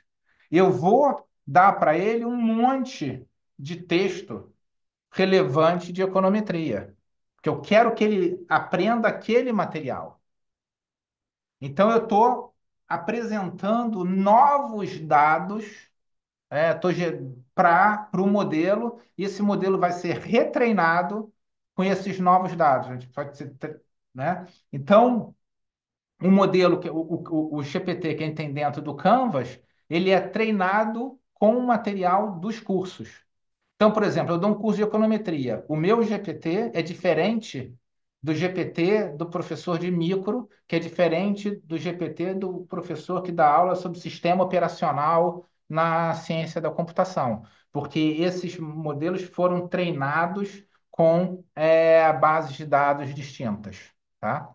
Eu vou dar para ele um monte de texto relevante de econometria, porque eu quero que ele aprenda aquele material. Então, eu estou apresentando novos dados para o modelo, e esse modelo vai ser retreinado com esses novos dados. A gente pode ser, né? Então, um modelo o GPT que a gente tem dentro do Canvas, ele é treinado com o material dos cursos. Então, por exemplo, eu dou um curso de econometria. O meu GPT é diferente do GPT do professor de micro, que é diferente do GPT do professor que dá aula sobre sistema operacional na ciência da computação, porque esses modelos foram treinados com bases de dados distintas, tá?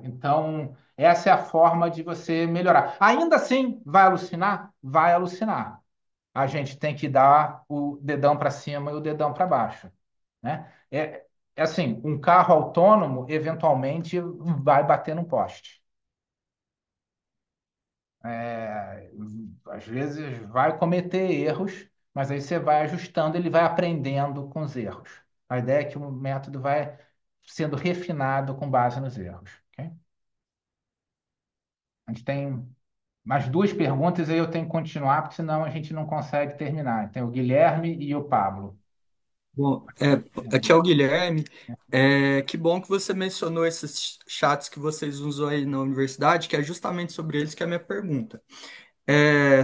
Então, essa é a forma de você melhorar. Ainda assim, vai alucinar? Vai alucinar. A gente tem que dar o dedão para cima e o dedão para baixo, né? É assim, um carro autônomo eventualmente vai bater no poste. É, Às vezes vai cometer erros, mas aí você vai ajustando, ele vai aprendendo com os erros. A ideia é que o método vai sendo refinado com base nos erros. Ok? A gente tem mais duas perguntas, aí eu tenho que continuar, porque senão a gente não consegue terminar. Tem o Guilherme e o Pablo. Bom, aqui é o Guilherme. Que bom que você mencionou esses chats que vocês usam aí na universidade, que é justamente sobre eles que é a minha pergunta. É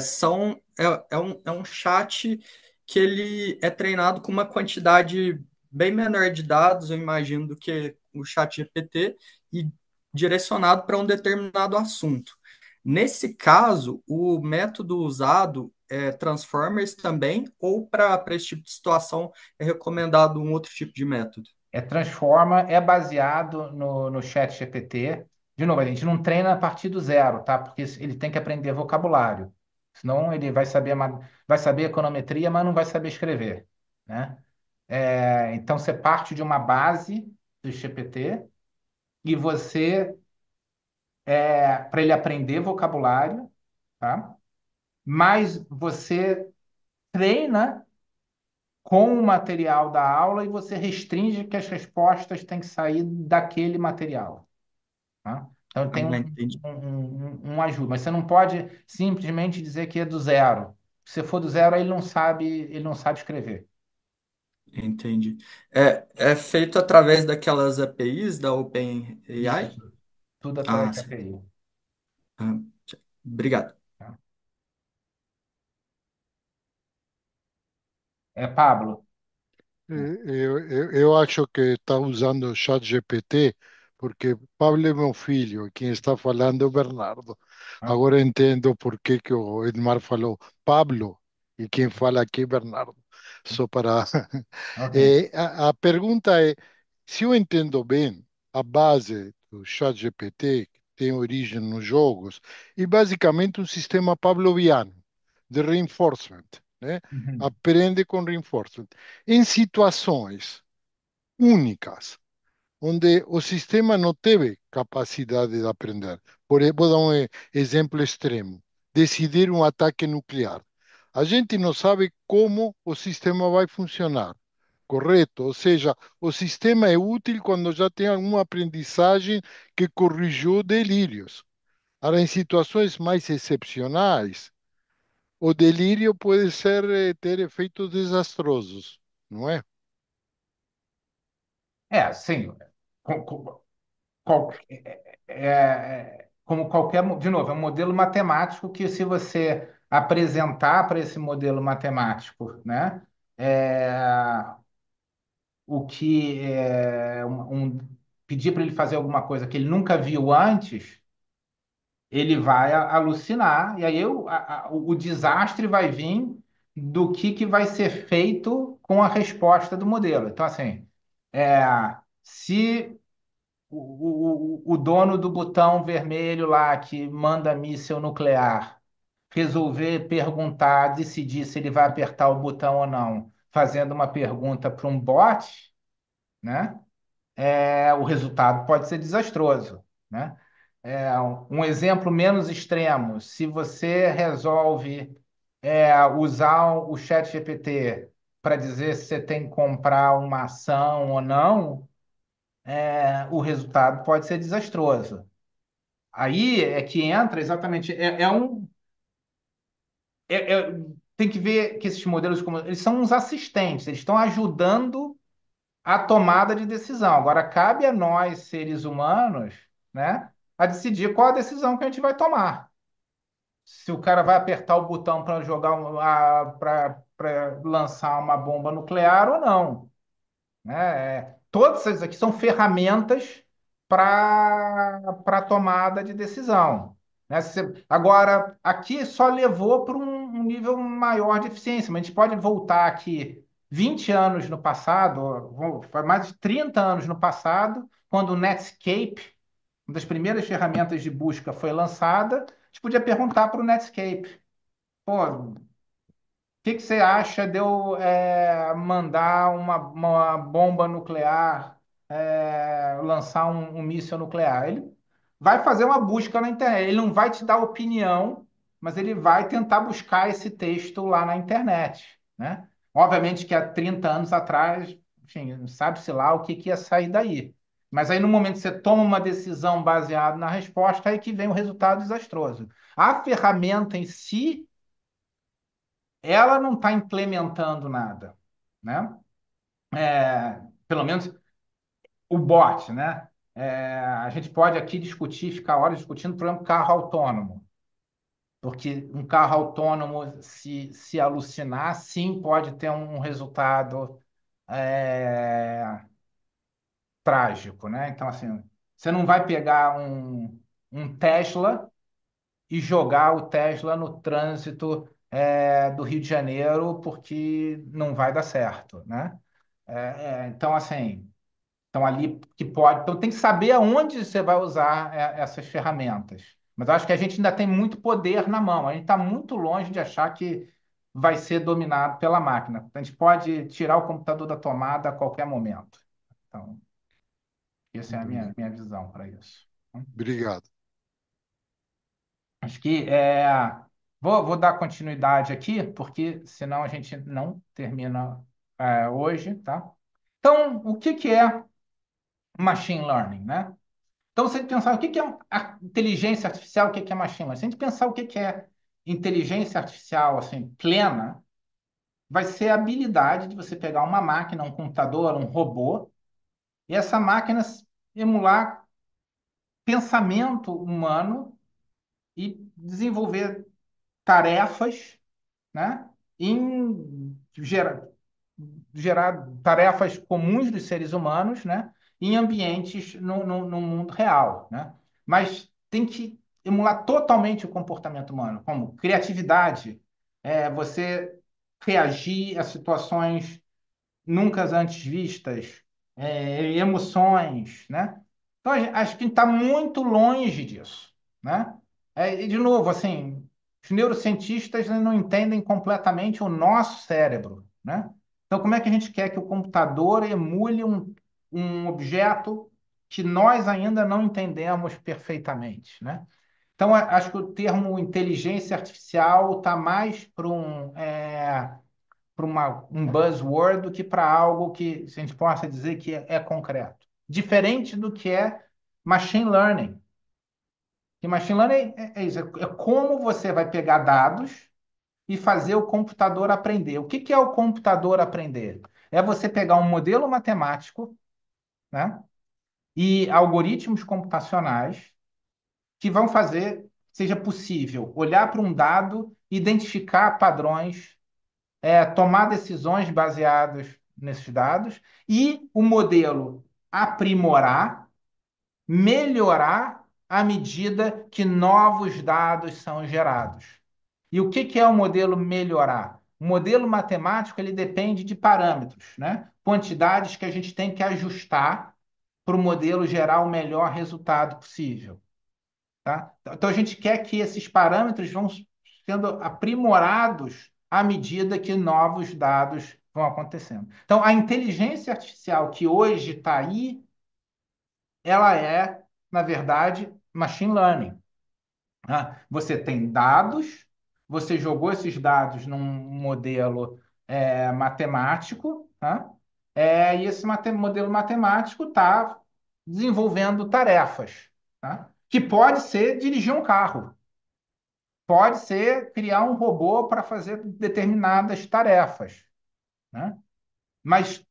um chat que ele é treinado com uma quantidade bem menor de dados, eu imagino, do que o chat GPT, e direcionado para um determinado assunto. Nesse caso, o método usado é Transformers também, ou para esse tipo de situação é recomendado um outro tipo de método? Transforma, é baseado no chat GPT. De novo, a gente não treina a partir do zero, tá? Porque ele tem que aprender vocabulário. Senão ele vai saber econometria, mas não vai saber escrever, né? Então você parte de uma base do GPT e para ele aprender vocabulário, tá? Mas você treina com o material da aula e você restringe que as respostas têm que sair daquele material. tá? Então Ah, tem entendi. um ajuda, mas você não pode simplesmente dizer que é do zero. Se for do zero, ele não sabe escrever. Entendi. É feito através daquelas APIs da OpenAI? Isso, tudo através Ah, de sim. API. Ah, obrigado. Tá? É, Pablo. Eu acho que está usando o chat GPT porque Pablo é meu filho e quem está falando é o Bernardo. Ok. Agora entendo por que que o Edmar falou Pablo e quem fala aqui é Bernardo. Só para... Ok. A pergunta é, se eu entendo bem, a base do chat GPT que tem origem nos jogos e basicamente um sistema pavloviano de reinforcement, né? Uhum. Aprende com reinforcement. Em situações únicas, onde o sistema não teve capacidade de aprender. Vou dar um exemplo extremo: decidir um ataque nuclear. A gente não sabe como o sistema vai funcionar, correto? Ou seja, o sistema é útil quando já tem alguma aprendizagem que corrigiu delírios. Agora, em situações mais excepcionais, o delírio pode ser ter efeitos desastrosos, não é? É, sim. Com- com- como qualquer, de novo, é um modelo matemático que, se você apresentar para esse modelo matemático, né, é, o que pedir para ele fazer alguma coisa que ele nunca viu antes, ele vai alucinar, e aí o desastre vai vir do que vai ser feito com a resposta do modelo. Então, assim, é, se o dono do botão vermelho lá que manda míssil nuclear resolver perguntar, decidir se ele vai apertar o botão ou não, fazendo uma pergunta para um bot, né? O resultado pode ser desastroso, né? Um exemplo menos extremo: se você resolve usar o chat GPT para dizer se você tem que comprar uma ação ou não, o resultado pode ser desastroso. Aí é que entra exatamente. É- é- tem que ver que esses modelos, como eles são uns assistentes, eles estão ajudando a tomada de decisão. Agora, cabe a nós, seres humanos, né, a decidir qual a decisão que a gente vai tomar. Se o cara vai apertar o botão para para lançar uma bomba nuclear ou não, né? Todas essas aqui são ferramentas para tomada de decisão, né? Agora, aqui só levou para um nível maior de eficiência, mas a gente pode voltar aqui 20 anos no passado, mais de 30 anos no passado, quando o Netscape, uma das primeiras ferramentas de busca, foi lançada. A gente podia perguntar para o Netscape: pô, que você acha de eu mandar uma bomba nuclear, lançar um míssil nuclear? Ele vai fazer uma busca na internet. Ele não vai te dar opinião, mas ele vai tentar buscar esse texto lá na internet, né? Obviamente que há 30 anos atrás, enfim, sabe-se lá o que ia sair daí. Mas aí, no momento que você toma uma decisão baseada na resposta, aí que vem o resultado desastroso. A ferramenta em si, ela não está implementando nada, né? Pelo menos o bot, né? A gente pode aqui discutir, ficar horas discutindo, por exemplo, carro autônomo, porque um carro autônomo, se alucinar, sim, pode ter um resultado é, trágico, né? Então, assim, você não vai pegar um Tesla e jogar o Tesla no trânsito do Rio de Janeiro, porque não vai dar certo, né? Então, assim, então ali que pode. Então, tem que saber aonde você vai usar essas ferramentas. Mas eu acho que a gente ainda tem muito poder na mão. A gente está muito longe de achar que vai ser dominado pela máquina. A gente pode tirar o computador da tomada a qualquer momento. Então, essa é a minha visão para isso. Obrigado. Acho que vou dar continuidade aqui, porque senão a gente não termina hoje, tá? Então, o que é machine learning, né? Então, se a gente pensar o que é a inteligência artificial, o que é machine learning, se a gente pensar o que é inteligência artificial assim, plena, vai ser a habilidade de você pegar uma máquina, um computador, um robô, e essa máquina emular pensamento humano e desenvolver tarefas, né, em gerar tarefas comuns dos seres humanos, né, em ambientes no mundo real, né? Mas tem que emular totalmente o comportamento humano, como criatividade, você reagir a situações nunca antes vistas, emoções, né? Então, acho que está muito longe disso, né? E, de novo, assim, os neurocientistas não entendem completamente o nosso cérebro, né? Então, como é que a gente quer que o computador emule um objeto que nós ainda não entendemos perfeitamente, né? Então, acho que o termo inteligência artificial está mais para um buzzword do que para algo que a gente possa dizer que é concreto. Diferente do que é machine learning. E machine learning é isso, é como você vai pegar dados e fazer o computador aprender. O que é o computador aprender? É você pegar um modelo matemático, né, e algoritmos computacionais que vão fazer seja possível olhar para um dado, identificar padrões, tomar decisões baseadas nesses dados e o modelo aprimorar, melhorar à medida que novos dados são gerados. E o que é o modelo melhorar? O modelo matemático ele depende de parâmetros, né? Quantidades que a gente tem que ajustar para o modelo gerar o melhor resultado possível. Tá? Então, a gente quer que esses parâmetros vão sendo aprimorados à medida que novos dados vão acontecendo. Então, a inteligência artificial que hoje está aí, ela é, na verdade, machine learning. Tá? Você tem dados, você jogou esses dados num modelo matemático, tá? E esse modelo matemático está desenvolvendo tarefas, tá? Que pode ser dirigir um carro, pode ser criar um robô para fazer determinadas tarefas, né? Mas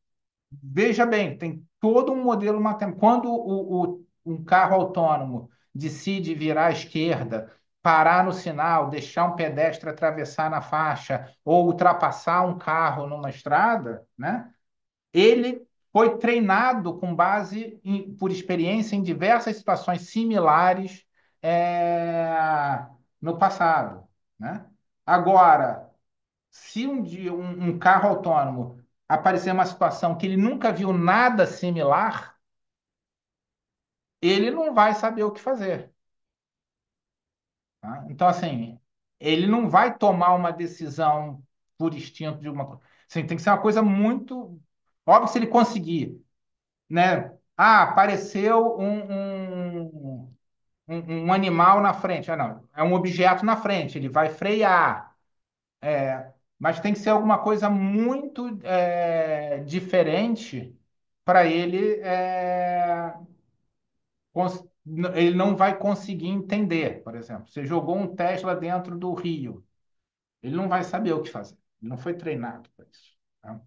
veja bem, tem todo um modelo matemático. Quando um carro autônomo decide virar à esquerda, parar no sinal, deixar um pedestre atravessar na faixa ou ultrapassar um carro numa estrada, né? Ele foi treinado com base por experiência em diversas situações similares no passado, né? Agora, se um dia um carro autônomo aparecer uma situação que ele nunca viu nada similar, ele não vai saber o que fazer. Tá? Então, assim, ele não vai tomar uma decisão por instinto de alguma coisa. Assim, tem que ser uma coisa muito. Óbvio, se ele conseguir, né? Ah, apareceu um animal na frente. Ah, não, é um objeto na frente, ele vai frear. Mas tem que ser alguma coisa muito diferente para ele, ele não vai conseguir entender, por exemplo. Você jogou um Tesla dentro do rio, ele não vai saber o que fazer. Ele não foi treinado para isso. Tá?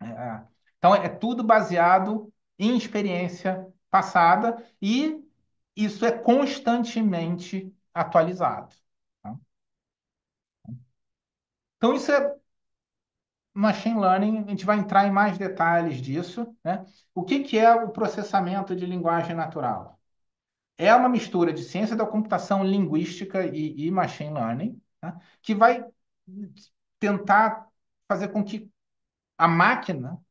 É, então, é tudo baseado em experiência passada e isso é constantemente atualizado. Tá? Então, isso é machine learning, a gente vai entrar em mais detalhes disso, né? O que é o processamento de linguagem natural? É uma mistura de ciência da computação, linguística e machine learning, tá? Que vai tentar fazer com que a máquina,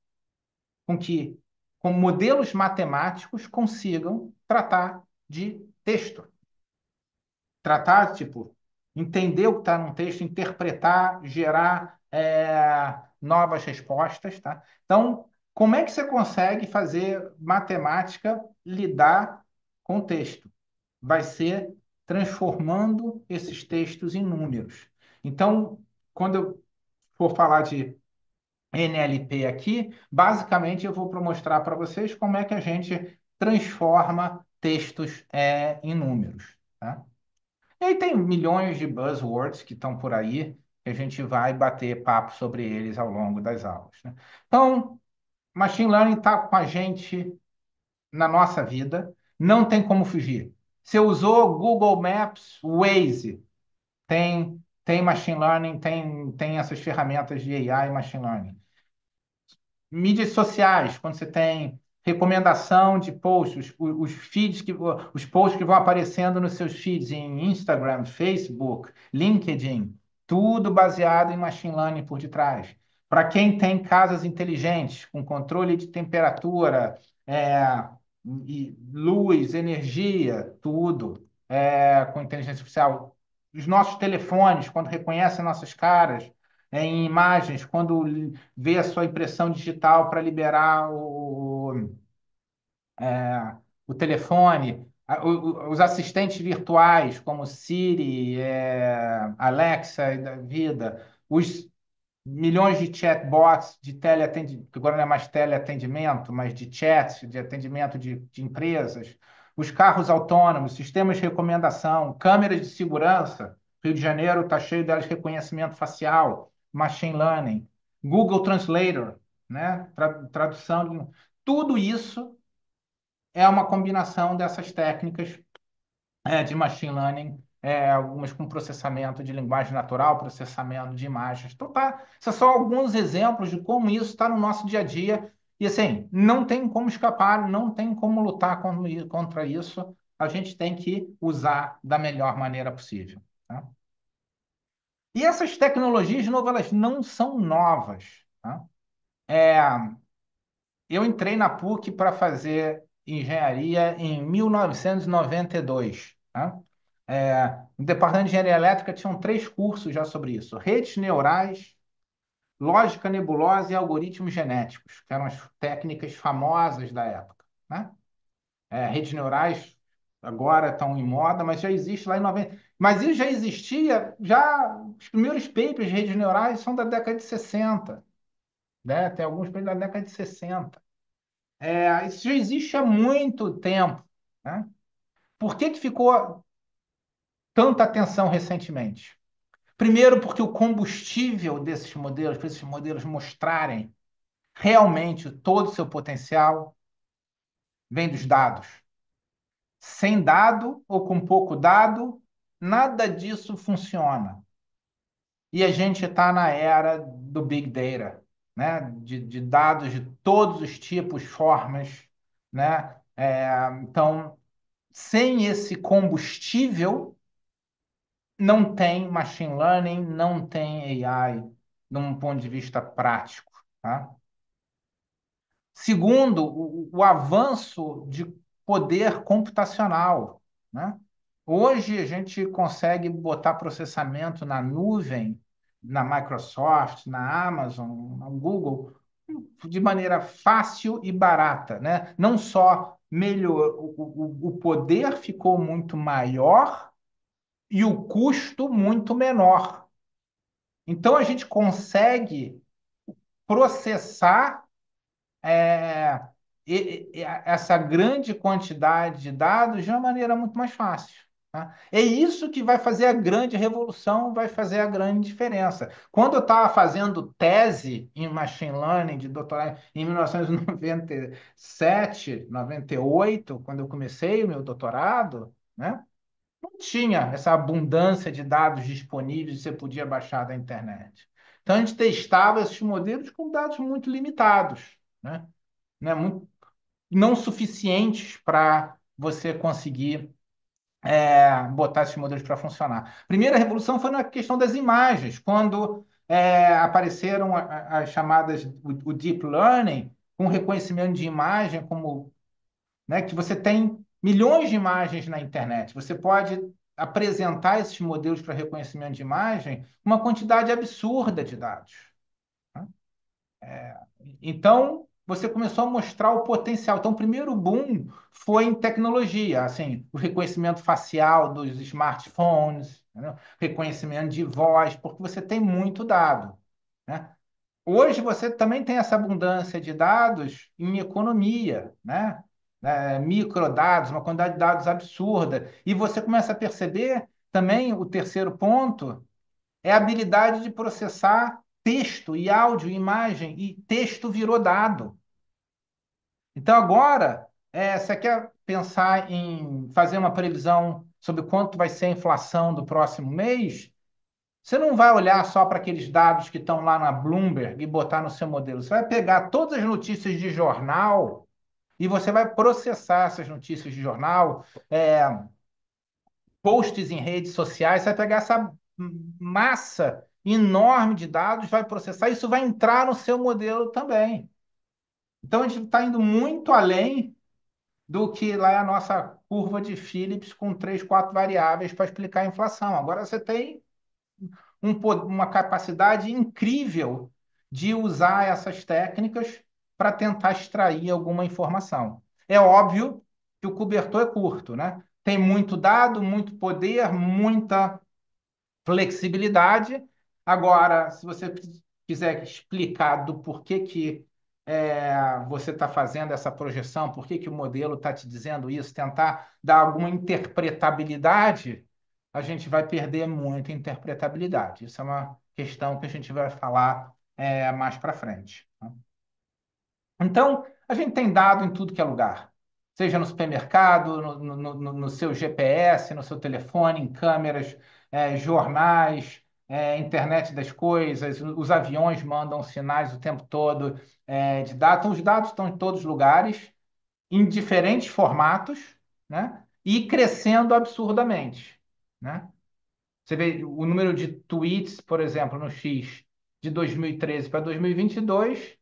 com que com modelos matemáticos consigam tratar de texto. Tratar, tipo, entender o que está num texto, interpretar, gerar novas respostas, tá? Então, como é que você consegue fazer matemática lidar com o texto? Vai ser transformando esses textos em números. Então, quando eu for falar de NLP aqui, basicamente eu vou mostrar para vocês como é que a gente transforma textos em números, tá? E aí tem milhões de buzzwords que estão por aí, que a gente vai bater papo sobre eles ao longo das aulas, né? Então, machine learning está com a gente na nossa vida, não tem como fugir. Você usou Google Maps, Waze, tem machine learning, tem essas ferramentas de AI e machine learning. Mídias sociais, quando você tem recomendação de posts, os feeds os posts que vão aparecendo nos seus feeds em Instagram, Facebook, LinkedIn, tudo baseado em machine learning por detrás. Para quem tem casas inteligentes, com controle de temperatura, é, luz, energia, tudo com inteligência artificial. Os nossos telefones, quando reconhecem nossas caras, em imagens, quando vê a sua impressão digital para liberar o telefone, os assistentes virtuais, como Siri, Alexa e da vida, os milhões de chatbots de teleatendimento, que agora não é mais teleatendimento, mas de chat, de atendimento de empresas, os carros autônomos, sistemas de recomendação, câmeras de segurança. Rio de Janeiro está cheio delas de reconhecimento facial, machine learning, Google Translator, né? Tradução tudo isso é uma combinação dessas técnicas de machine learning, algumas com processamento de linguagem natural, processamento de imagens. Então, tá, esses são só alguns exemplos de como isso está no nosso dia a dia. E assim, não tem como escapar, não tem como lutar contra isso. A gente tem que usar da melhor maneira possível. Tá? E essas tecnologias, de novo, elas não são novas. Tá? É, eu entrei na PUC para fazer engenharia em 1992. Tá? No departamento de engenharia elétrica tinham três cursos já sobre isso: redes neurais, lógica nebulosa e algoritmos genéticos, que eram as técnicas famosas da época. Né? Redes neurais agora estão em moda, mas já existe lá em 90. Mas isso já existia, já os primeiros papers de redes neurais são da década de 60. Né? Tem alguns papers da década de 60. Isso já existe há muito tempo. Né? Por que ficou tanta atenção recentemente? Primeiro, porque o combustível desses modelos, para esses modelos mostrarem realmente todo o seu potencial, vem dos dados. Sem dado ou com pouco dado, nada disso funciona. E a gente está na era do Big Data, né? De dados de todos os tipos, formas. Né? Então, sem esse combustível, não tem machine learning, não tem AI, de um ponto de vista prático. Tá? Segundo, o avanço de poder computacional. Né? Hoje a gente consegue botar processamento na nuvem, na Microsoft, na Amazon, no Google, de maneira fácil e barata. Né? Não só melhor, o poder ficou muito maior e o custo muito menor. Então a gente consegue processar é, essa grande quantidade de dados de uma maneira muito mais fácil. Tá? É isso que vai fazer a grande revolução, vai fazer a grande diferença. Quando eu estava fazendo tese em machine learning de doutorado em 1997, 98, quando eu comecei o meu doutorado, né? Não tinha essa abundância de dados disponíveis que você podia baixar da internet. Então, a gente testava esses modelos com dados muito limitados, né? Muito, não suficientes para você conseguir botar esses modelos para funcionar. A primeira revolução foi na questão das imagens, quando apareceram as chamadas, o Deep Learning, com reconhecimento de imagem, como né, que você tem milhões de imagens na internet. Você pode apresentar esses modelos para reconhecimento de imagem uma quantidade absurda de dados. Né? Então, você começou a mostrar o potencial. Então, o primeiro boom foi em tecnologia, assim, o reconhecimento facial dos smartphones, entendeu? Reconhecimento de voz, porque você tem muito dado. Né? Hoje você também tem essa abundância de dados em economia, né? né, microdados, uma quantidade de dados absurda. E você começa a perceber também o terceiro ponto é a habilidade de processar texto e áudio, e imagem, e texto virou dado. Então, agora, você quer pensar em fazer uma previsão sobre quanto vai ser a inflação do próximo mês? Você não vai olhar só para aqueles dados que estão lá na Bloomberg e botar no seu modelo. Você vai pegar todas as notícias de jornal e você vai processar essas notícias de jornal, posts em redes sociais, você vai pegar essa massa enorme de dados, vai processar, isso vai entrar no seu modelo também. Então, a gente está indo muito além do que lá é a nossa curva de Phillips com três, quatro variáveis para explicar a inflação. Agora você tem uma capacidade incrível de usar essas técnicas para tentar extrair alguma informação. É óbvio que o cobertor é curto, né? Tem muito dado, muito poder, muita flexibilidade. Agora, se você quiser explicar do porquê que você está fazendo essa projeção, por que que o modelo está te dizendo isso, tentar dar alguma interpretabilidade, a gente vai perder muita interpretabilidade. Isso é uma questão que a gente vai falar mais para frente. Tá? Então, a gente tem dado em tudo que é lugar, seja no supermercado, no seu GPS, no seu telefone, em câmeras, jornais, internet das coisas, os aviões mandam sinais o tempo todo de dados. Então, os dados estão em todos os lugares, em diferentes formatos, né? E crescendo absurdamente, né? Você vê o número de tweets, por exemplo, no X de 2013 para 2022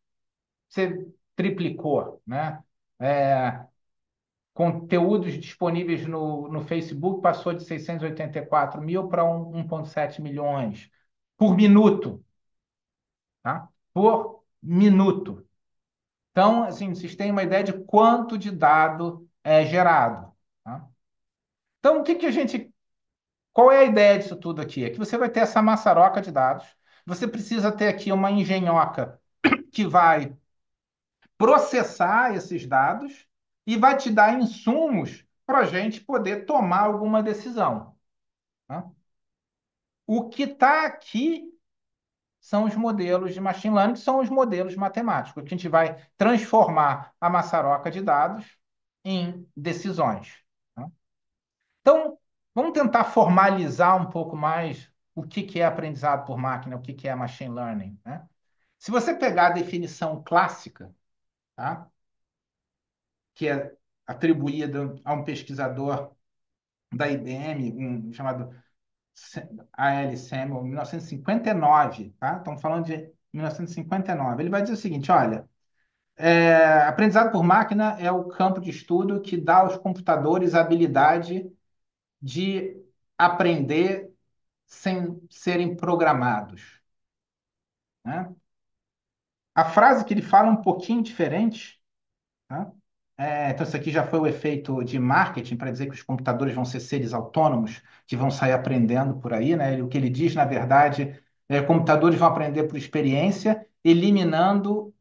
você triplicou, né? É, conteúdos disponíveis no Facebook passou de 684 mil para 1,7 milhões por minuto, tá? Por minuto. Então, assim, vocês têm uma ideia de quanto de dado é gerado, tá? Então, qual é a ideia disso tudo aqui? É que você vai ter essa maçaroca de dados, você precisa ter aqui uma engenhoca que vai processar esses dados e vai te dar insumos para a gente poder tomar alguma decisão. Tá? O que está aqui são os modelos de machine learning, que são os modelos matemáticos, que a gente vai transformar a maçaroca de dados em decisões. Tá? Então, vamos tentar formalizar um pouco mais o que é aprendizado por máquina, o que é machine learning. Né? Se você pegar a definição clássica, tá? Que é atribuída a um pesquisador da IBM, chamado A.L. Samuel, em 1959, tá? Estamos falando de 1959. Ele vai dizer o seguinte, olha, aprendizado por máquina é o campo de estudo que dá aos computadores a habilidade de aprender sem serem programados. Né? A frase que ele fala é um pouquinho diferente, tá? Então, isso aqui já foi o efeito de marketing para dizer que os computadores vão ser seres autônomos que vão sair aprendendo por aí, né? O que ele diz, na verdade, computadores vão aprender por experiência, eliminando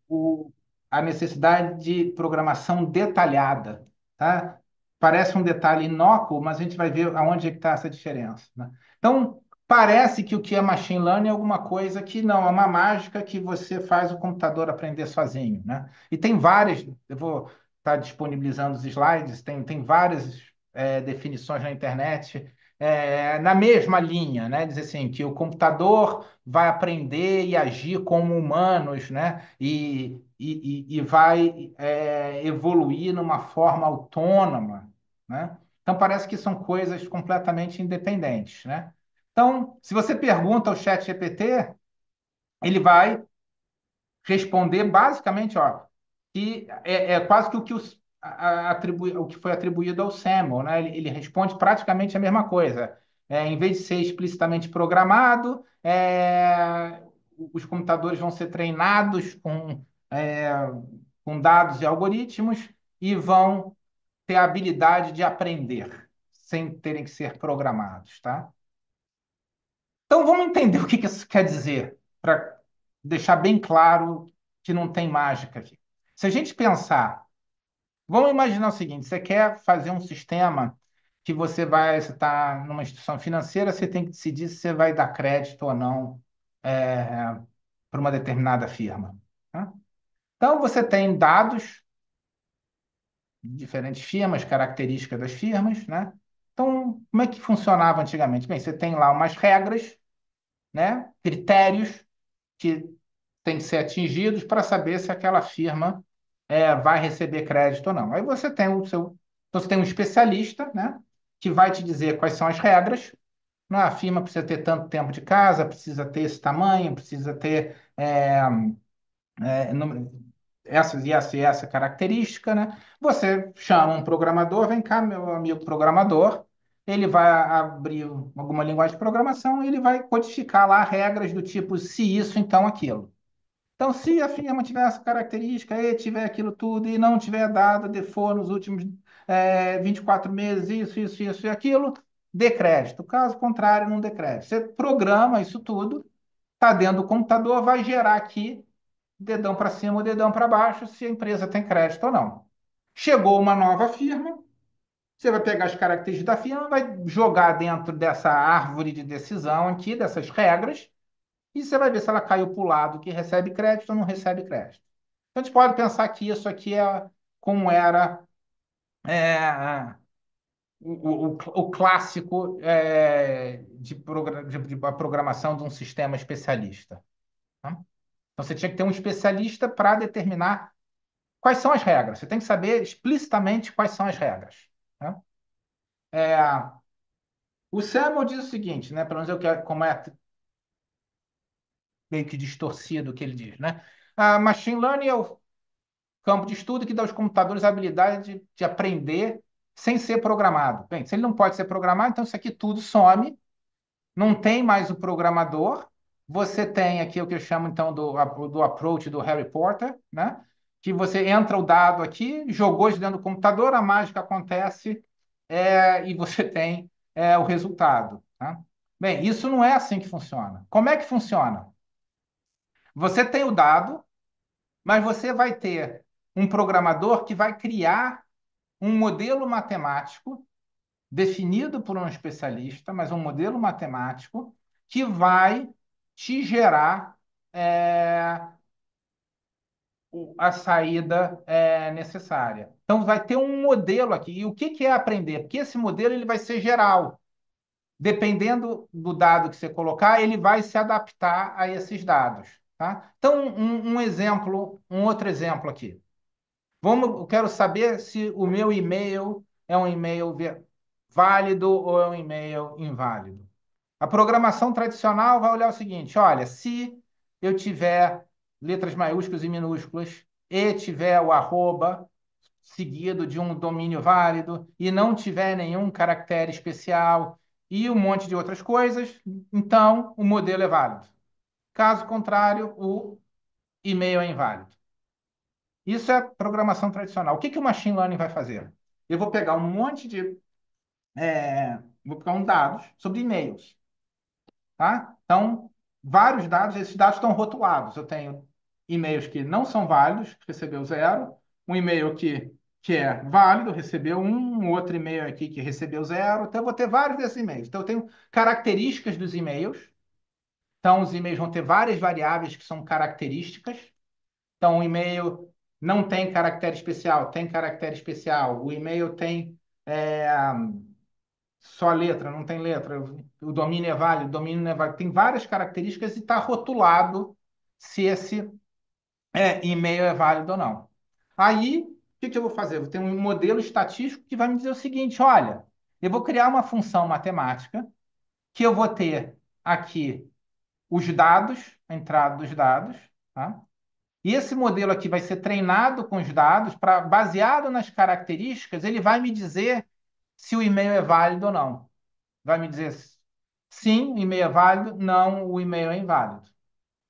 a necessidade de programação detalhada, tá? Parece um detalhe inócuo, mas a gente vai ver aonde é que está essa diferença, né? Então, parece que o que é machine learning é alguma coisa que não, é uma mágica que você faz o computador aprender sozinho, né? E tem várias, eu vou estar disponibilizando os slides, tem várias definições na internet na mesma linha, né? Diz assim, que o computador vai aprender e agir como humanos, né? E vai evoluir numa forma autônoma, né? Então, parece que são coisas completamente independentes, né? Então, se você pergunta ao chat GPT, ele vai responder basicamente, ó, que é quase que o que foi atribuído ao Samuel, né? Ele responde praticamente a mesma coisa. Em vez de ser explicitamente programado, os computadores vão ser treinados é, com dados e algoritmos e vão ter a habilidade de aprender sem terem que ser programados, tá? Então vamos entender o que isso quer dizer, para deixar bem claro que não tem mágica aqui. Se a gente pensar Vamos imaginar o seguinte: você quer fazer um sistema que você está numa instituição financeira, você tem que decidir se você vai dar crédito ou não para uma determinada firma. Tá? Então, você tem dados de diferentes firmas, características das firmas, né? Então, como é que funcionava antigamente? Bem, você tem lá umas regras, né? Critérios que têm que ser atingidos para saber se aquela firma vai receber crédito ou não. Aí você tem o seu, então você tem um especialista, né? Que vai te dizer quais são as regras. Não, a firma precisa ter tanto tempo de casa, precisa ter esse tamanho, precisa ter número- essa e essa característica, né? Você chama um programador, vem cá, meu amigo programador, ele vai abrir alguma linguagem de programação e ele vai codificar lá regras do tipo se isso, então aquilo. Então, se a firma tiver essa característica, e tiver aquilo tudo, e não tiver dado default nos últimos 24 meses, isso e aquilo, dê crédito. Caso contrário, não dê crédito. Você programa isso tudo, está dentro do computador, vai gerar aqui dedão para cima ou dedão para baixo, se a empresa tem crédito ou não. Chegou uma nova firma, você vai pegar as características da firma, vai jogar dentro dessa árvore de decisão aqui, dessas regras, e você vai ver se ela caiu para o lado que recebe crédito ou não recebe crédito. Então, a gente pode pensar que isso aqui é como era o clássico de a programação de um sistema especialista. Tá? Então, você tinha que ter um especialista para determinar quais são as regras. Você tem que saber explicitamente quais são as regras. Né? É, o Samuel diz o seguinte, né? Pelo menos como é meio que distorcido o que ele diz, né? A machine learning é o campo de estudo que dá aos computadores a habilidade de aprender sem ser programado. Bem, se ele não pode ser programado, então isso aqui tudo some, não tem mais o programador. Você tem aqui o que eu chamo então do approach do Harry Potter, né? Que você entra o dado aqui, jogou isso dentro do computador, a mágica acontece e você tem o resultado. Tá? Bem, isso não é assim que funciona. Como é que funciona? Você tem o dado, mas você vai ter um programador que vai criar um modelo matemático definido por um especialista, mas um modelo matemático que vai te gerar a saída necessária. Então, vai ter um modelo aqui. E o que que é aprender? Porque esse modelo ele vai ser geral. Dependendo do dado que você colocar, ele vai se adaptar a esses dados. Tá? Então, um exemplo, um outro exemplo aqui. Eu quero saber se o meu e-mail é um e-mail válido ou é um e-mail inválido. A programação tradicional vai olhar o seguinte: olha, se eu tiver letras maiúsculas e minúsculas e tiver o arroba seguido de um domínio válido e não tiver nenhum caractere especial e um monte de outras coisas, então o modelo é válido. Caso contrário, o e-mail é inválido. Isso é programação tradicional. O que que o machine learning vai fazer? Eu vou pegar um monte de, vou pegar um dados sobre e-mails, tá? Então, vários dados, esses dados estão rotulados. Eu tenho e-mails que não são válidos, recebeu zero, um e-mail que é válido, recebeu um outro e-mail aqui que recebeu zero. Então, eu vou ter vários desses e-mails. Então, eu tenho características dos e-mails. Então, os e-mails vão ter várias variáveis que são características. Então, o e-mail não tem caractere especial, tem caractere especial. O e-mail tem só letra, não tem letra. O domínio é válido, o domínio não é válido. Tem várias características e está rotulado se esse e-mail é válido ou não. Aí, o que que eu vou fazer? Eu vou ter um modelo estatístico que vai me dizer o seguinte: olha, eu vou criar uma função matemática que eu vou ter aqui os dados, a entrada dos dados, tá? E esse modelo aqui vai ser treinado com os dados, baseado nas características, ele vai me dizer se o e-mail é válido ou não. Vai me dizer sim, o e-mail é válido, não, o e-mail é inválido.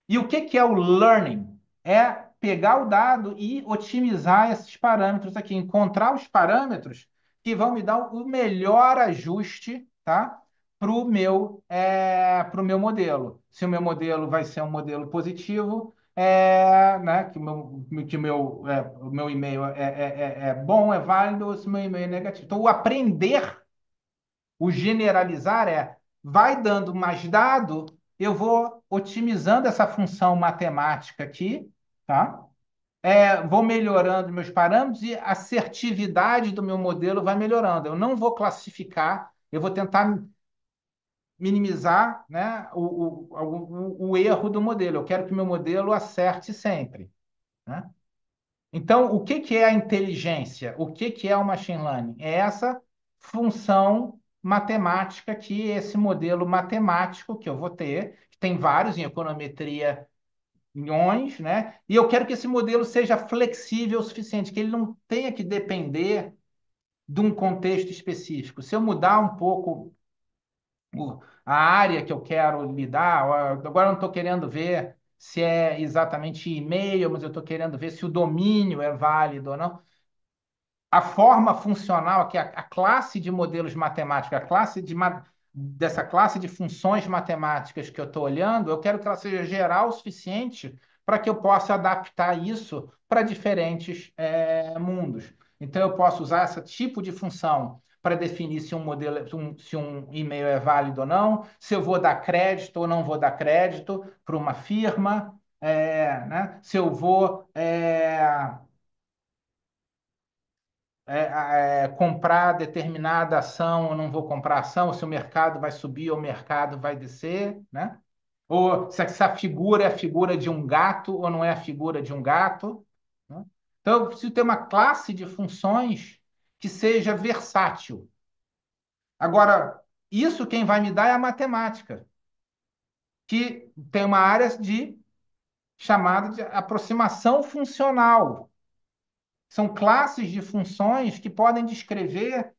E o que que é o learning? É pegar o dado e otimizar esses parâmetros aqui, encontrar os parâmetros que vão me dar o melhor ajuste, tá? Para o meu modelo. Se o meu modelo vai ser um modelo positivo, né, o meu e-mail é bom, é válido, ou se o meu e-mail é negativo. Então, o aprender, o generalizar vai dando mais dado, eu vou otimizando essa função matemática aqui, tá? Vou melhorando meus parâmetros e a assertividade do meu modelo vai melhorando. Eu não vou classificar, eu vou tentar minimizar, né, o erro do modelo. Eu quero que meu modelo acerte sempre, né? Então, o que que é a inteligência? O que que é o machine learning? É essa função matemática que esse modelo matemático que eu vou ter, que tem vários em econometria, milhões, né? E eu quero que esse modelo seja flexível o suficiente, que ele não tenha que depender de um contexto específico. Se eu mudar um pouco a área que eu quero lidar, agora eu não estou querendo ver se é exatamente e-mail, mas eu estou querendo ver se o domínio é válido ou não. A forma funcional, que é a classe de modelos matemáticos, dessa classe de funções matemáticas que eu estou olhando, eu quero que ela seja geral o suficiente para que eu possa adaptar isso para diferentes mundos. Então, eu posso usar esse tipo de função para definir se um modelo, se um e-mail é válido ou não, se eu vou dar crédito ou não vou dar crédito para uma firma, né? Se eu vou comprar determinada ação ou não vou comprar ação, ou se o mercado vai subir ou o mercado vai descer, né? Ou se essa figura é a figura de um gato ou não é a figura de um gato, né? Então, eu preciso ter uma classe de funções que seja versátil. Agora, isso quem vai me dar é a matemática, que tem uma área chamada de aproximação funcional. São classes de funções que podem descrever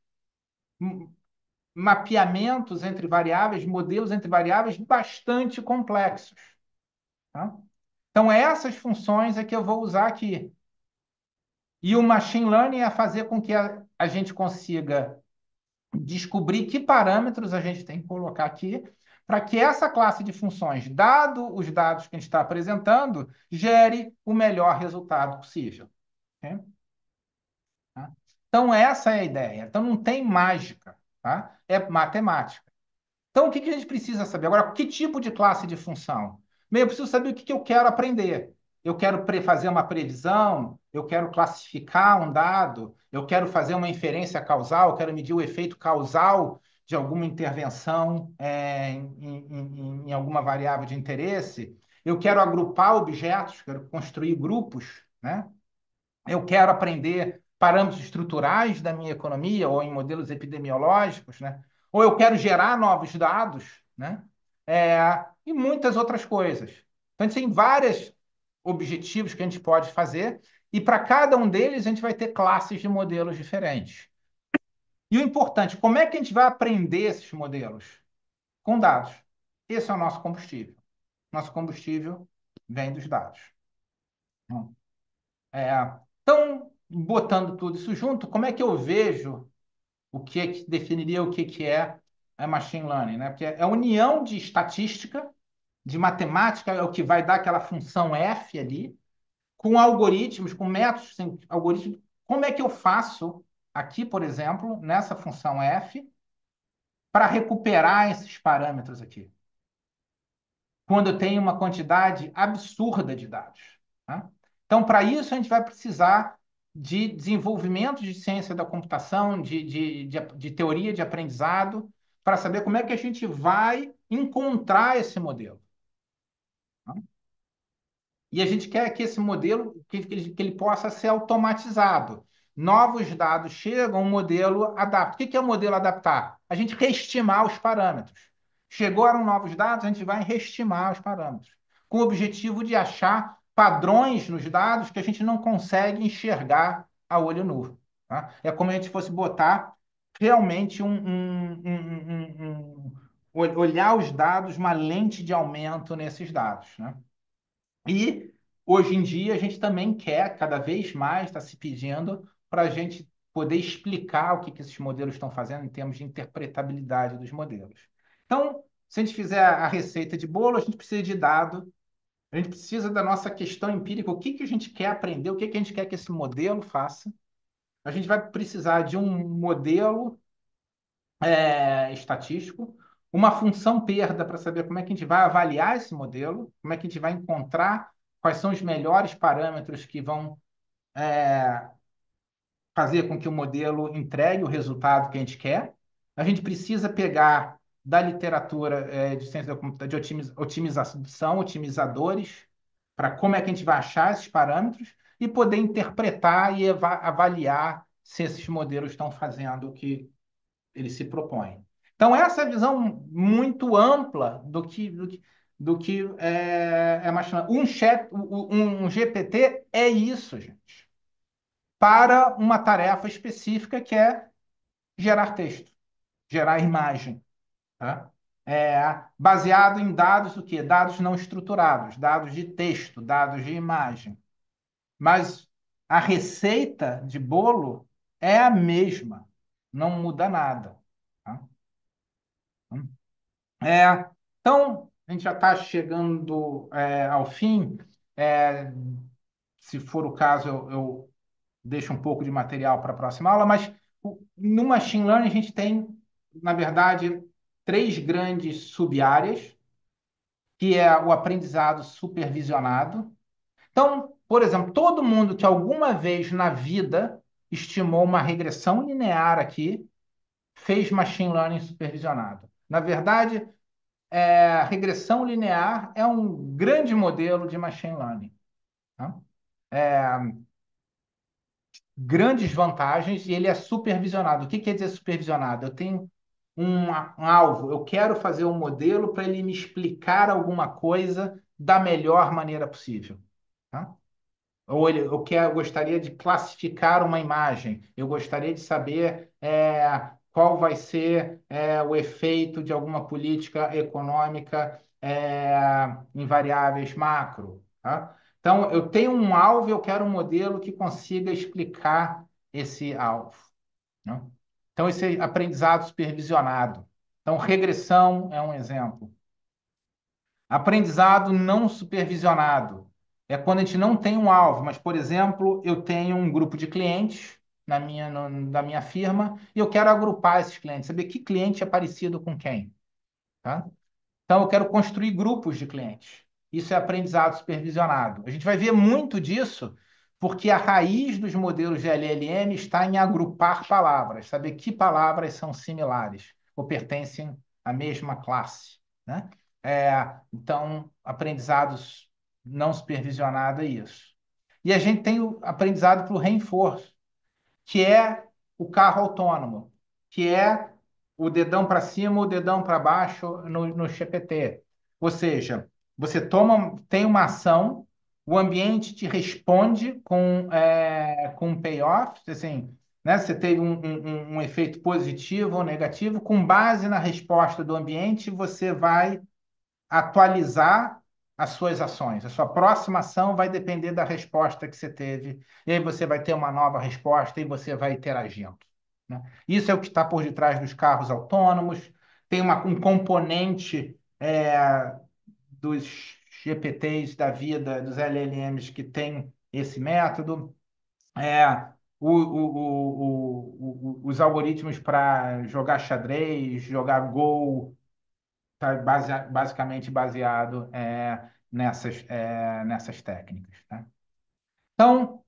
mapeamentos entre variáveis, modelos entre variáveis bastante complexos. Tá? Então, essas funções é que eu vou usar aqui. E o machine learning é fazer com que a gente consiga descobrir que parâmetros a gente tem que colocar aqui para que essa classe de funções, dado os dados que a gente está apresentando, gere o melhor resultado possível. Ok? Tá? Então, essa é a ideia. Então, não tem mágica, tá? É matemática. Então, o que que a gente precisa saber? Agora, que tipo de classe de função? Bem, eu preciso saber o que que eu quero aprender. Eu quero fazer uma previsão, eu quero classificar um dado, eu quero fazer uma inferência causal, eu quero medir o efeito causal de alguma intervenção em alguma variável de interesse. Eu quero agrupar objetos, quero construir grupos, né? Eu quero aprender parâmetros estruturais da minha economia ou em modelos epidemiológicos, né? Ou eu quero gerar novos dados, né? E muitas outras coisas. Então, a gente tem vários objetivos que a gente pode fazer e para cada um deles a gente vai ter classes de modelos diferentes. E o importante, como é que a gente vai aprender esses modelos? Com dados. Esse é o nosso combustível. Nosso combustível vem dos dados. Então, botando tudo isso junto, como é que eu vejo o que, que definiria o que, que é a machine learning, né? Porque é a união de estatística, de matemática, é o que vai dar aquela função F ali, com algoritmos, com métodos, algoritmos. Como é que eu faço aqui, por exemplo, nessa função F, para recuperar esses parâmetros aqui? Quando eu tenho uma quantidade absurda de dados. Tá? Então, para isso, a gente vai precisar de desenvolvimento de ciência da computação, de teoria de aprendizado, para saber como é que a gente vai encontrar esse modelo. Tá? E a gente quer que esse modelo que ele possa ser automatizado. Novos dados chegam, o modelo adapta. O que é o modelo adaptar? A gente reestimar os parâmetros. Chegaram novos dados, a gente vai reestimar os parâmetros, com o objetivo de achar padrões nos dados que a gente não consegue enxergar a olho nu. Tá? É como se a gente fosse botar realmente olhar os dados, uma lente de aumento nesses dados. Né? E hoje em dia a gente também quer, cada vez mais, está se pedindo para a gente poder explicar o que esses modelos estão fazendo em termos de interpretabilidade dos modelos. Então, se a gente fizer a receita de bolo, a gente precisa de dado, A gente precisa da nossa questão empírica, o que que a gente quer aprender, o que que a gente quer que esse modelo faça. A gente vai precisar de um modelo estatístico, uma função perda para saber como é que a gente vai avaliar esse modelo, como é que a gente vai encontrar quais são os melhores parâmetros que vão fazer com que o modelo entregue o resultado que a gente quer. A gente precisa pegar da literatura de ciência da computação, de otimização, otimizadores, para como é que a gente vai achar esses parâmetros e poder interpretar e avaliar se esses modelos estão fazendo o que eles se propõem. Então, essa é a visão muito ampla do que machine learning. Um GPT é isso, gente, para uma tarefa específica que é gerar texto, gerar imagem, tá? Baseado em dados o quê? Dados não estruturados, dados de texto, dados de imagem. Mas a receita de bolo é a mesma, não muda nada. Tá? Então, a gente já está chegando ao fim. É, Se for o caso, eu deixo um pouco de material para a próxima aula, mas no Machine Learning a gente tem, na verdade, três grandes sub-áreas, que é o aprendizado supervisionado. Então, por exemplo, todo mundo que alguma vez na vida estimou uma regressão linear aqui, fez Machine Learning supervisionado. Na verdade, a regressão linear é um grande modelo de Machine Learning. Tá? Grandes vantagens e ele é supervisionado. O que quer dizer supervisionado? Eu tenho um alvo, eu quero fazer um modelo para ele me explicar alguma coisa da melhor maneira possível. Tá? Ou eu gostaria de classificar uma imagem, eu gostaria de saber qual vai ser o efeito de alguma política econômica em variáveis macro. Tá? Então, eu tenho um alvo e eu quero um modelo que consiga explicar esse alvo. Né? Então, esse é aprendizado supervisionado. Então, regressão é um exemplo. Aprendizado não supervisionado é quando a gente não tem um alvo, mas, por exemplo, eu tenho um grupo de clientes da minha firma e eu quero agrupar esses clientes, saber que cliente é parecido com quem. Tá? Então, eu quero construir grupos de clientes. Isso é aprendizado supervisionado. A gente vai ver muito disso porque a raiz dos modelos de LLM está em agrupar palavras, saber que palavras são similares ou pertencem à mesma classe. Né? Então, aprendizados não supervisionado é isso. E a gente tem o aprendizado por reforço, que é o carro autônomo, que é o dedão para cima, o dedão para baixo no GPT. Ou seja, você tem uma ação, o ambiente te responde com um payoff, assim, né? Você teve um efeito positivo ou negativo, com base na resposta do ambiente, você vai atualizar as suas ações. A sua próxima ação vai depender da resposta que você teve. E aí você vai ter uma nova resposta e você vai interagindo. Né? Isso é o que está por detrás dos carros autônomos. Tem um componente dos GPTs da vida, dos LLMs, que tem esse método. É, os algoritmos para jogar xadrez, jogar Go, está basicamente baseado nessas técnicas. Tá? Então,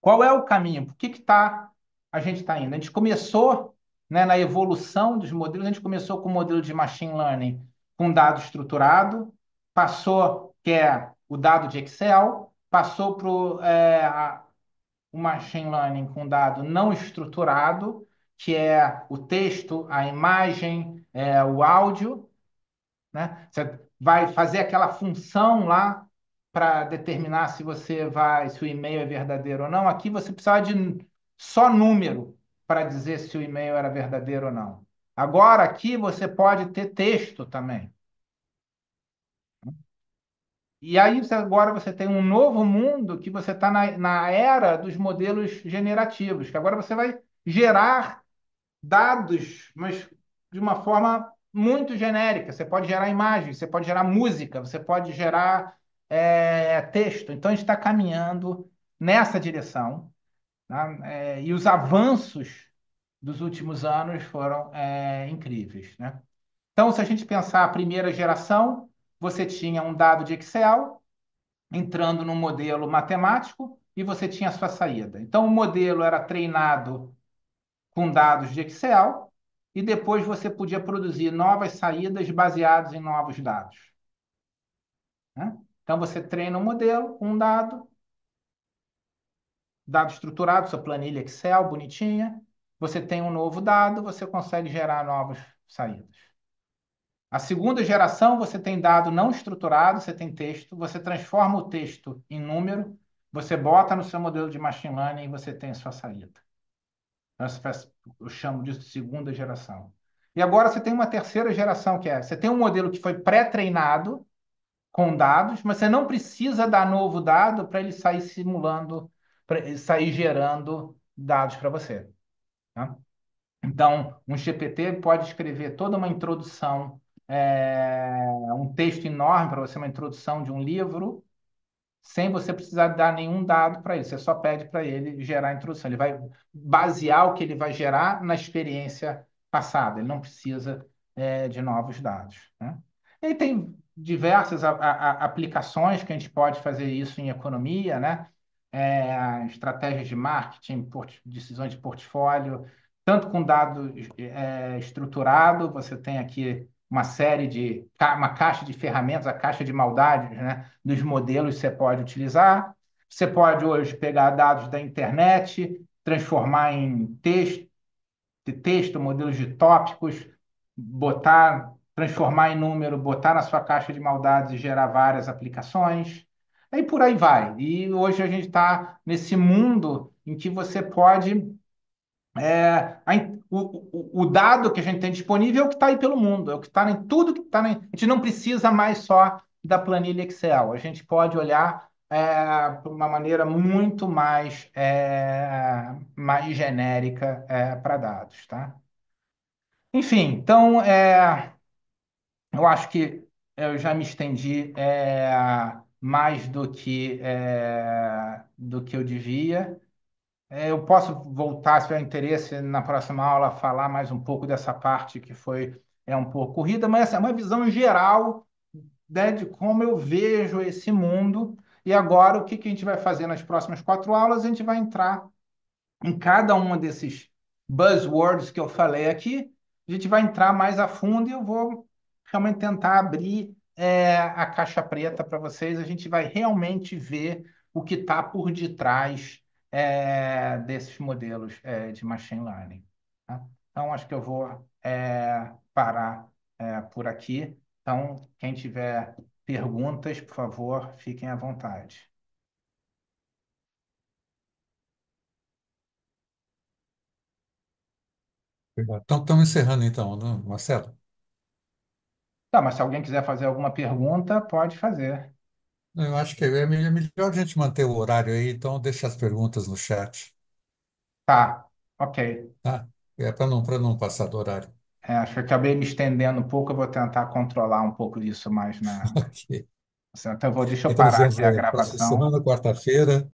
qual é o caminho? Por que a gente está indo? A gente começou, né, na evolução dos modelos, a gente começou com o modelo de machine learning com dado estruturado, passou, que é o dado de Excel, passou para o machine learning com dado não estruturado, que é o texto, a imagem, o áudio, né? Você vai fazer aquela função lá para determinar se o e-mail é verdadeiro ou não. Aqui você precisava de só número para dizer se o e-mail era verdadeiro ou não. Agora aqui você pode ter texto também. E aí agora você tem um novo mundo que você está na era dos modelos generativos, que agora você vai gerar dados, mas de uma forma muito genérica. Você pode gerar imagens, você pode gerar música, você pode gerar texto. Então, a gente está caminhando nessa direção, né? E os avanços dos últimos anos foram incríveis, né? Então, se a gente pensar a primeira geração, você tinha um dado de Excel entrando num modelo matemático e você tinha a sua saída. Então, o modelo era treinado com dados de Excel e depois você podia produzir novas saídas baseadas em novos dados, né? Então, você treina um modelo, um dado estruturado, sua planilha Excel bonitinha, você tem um novo dado, você consegue gerar novas saídas. A segunda geração, você tem dado não estruturado, você tem texto, você transforma o texto em número, você bota no seu modelo de machine learning e você tem a sua saída. Eu chamo disso de segunda geração. E agora você tem uma terceira geração, que é, você tem um modelo que foi pré-treinado com dados, mas você não precisa dar novo dado para ele sair simulando, para ele sair gerando dados para você, tá? Então, um GPT pode escrever toda uma introdução, um texto enorme para você, uma introdução de um livro, sem você precisar dar nenhum dado para ele. Você só pede para ele gerar a introdução. Ele vai basear o que ele vai gerar na experiência passada. Ele não precisa, de novos dados, né? E tem diversas aplicações que a gente pode fazer isso em economia, né? Estratégias de marketing, decisões de portfólio, tanto com dado estruturado, você tem aqui uma série de, uma caixa de ferramentas, a caixa de maldades, né, dos modelos que você pode utilizar. Você pode hoje pegar dados da internet, transformar em texto, modelos de tópicos, transformar em número, botar na sua caixa de maldades e gerar várias aplicações. Aí por aí vai. E hoje a gente está nesse mundo em que você pode o dado que a gente tem disponível é o que está aí pelo mundo, é o que está em tudo que está. A gente não precisa mais só da planilha Excel. A gente pode olhar de uma maneira muito mais genérica para dados, tá? Enfim, então eu acho que eu já me estendi mais do que eu devia. Eu posso voltar, se tiver interesse, na próxima aula, falar mais um pouco dessa parte que foi um pouco corrida, mas essa é uma visão geral, né, de como eu vejo esse mundo. E agora, o que que a gente vai fazer nas próximas 4 aulas? A gente vai entrar em cada uma desses buzzwords que eu falei aqui, a gente vai entrar mais a fundo e eu vou realmente tentar abrir a caixa preta para vocês. A gente vai realmente ver o que está por detrás desses modelos de machine learning, tá? Então, acho que eu vou parar por aqui. Então, quem tiver perguntas, por favor, fiquem à vontade. Então, estamos encerrando então, né, Marcelo? Tá, mas se alguém quiser fazer alguma pergunta, pode fazer. Eu acho que é melhor a gente manter o horário aí, então deixa as perguntas no chat, Tá, ok. tá? É para não passar do horário. Acho que acabei me estendendo um pouco, eu vou tentar controlar um pouco disso mais na. Ok. Então, deixa eu Então, nos parar vemos aqui a na próxima gravação. semana, quarta-feira.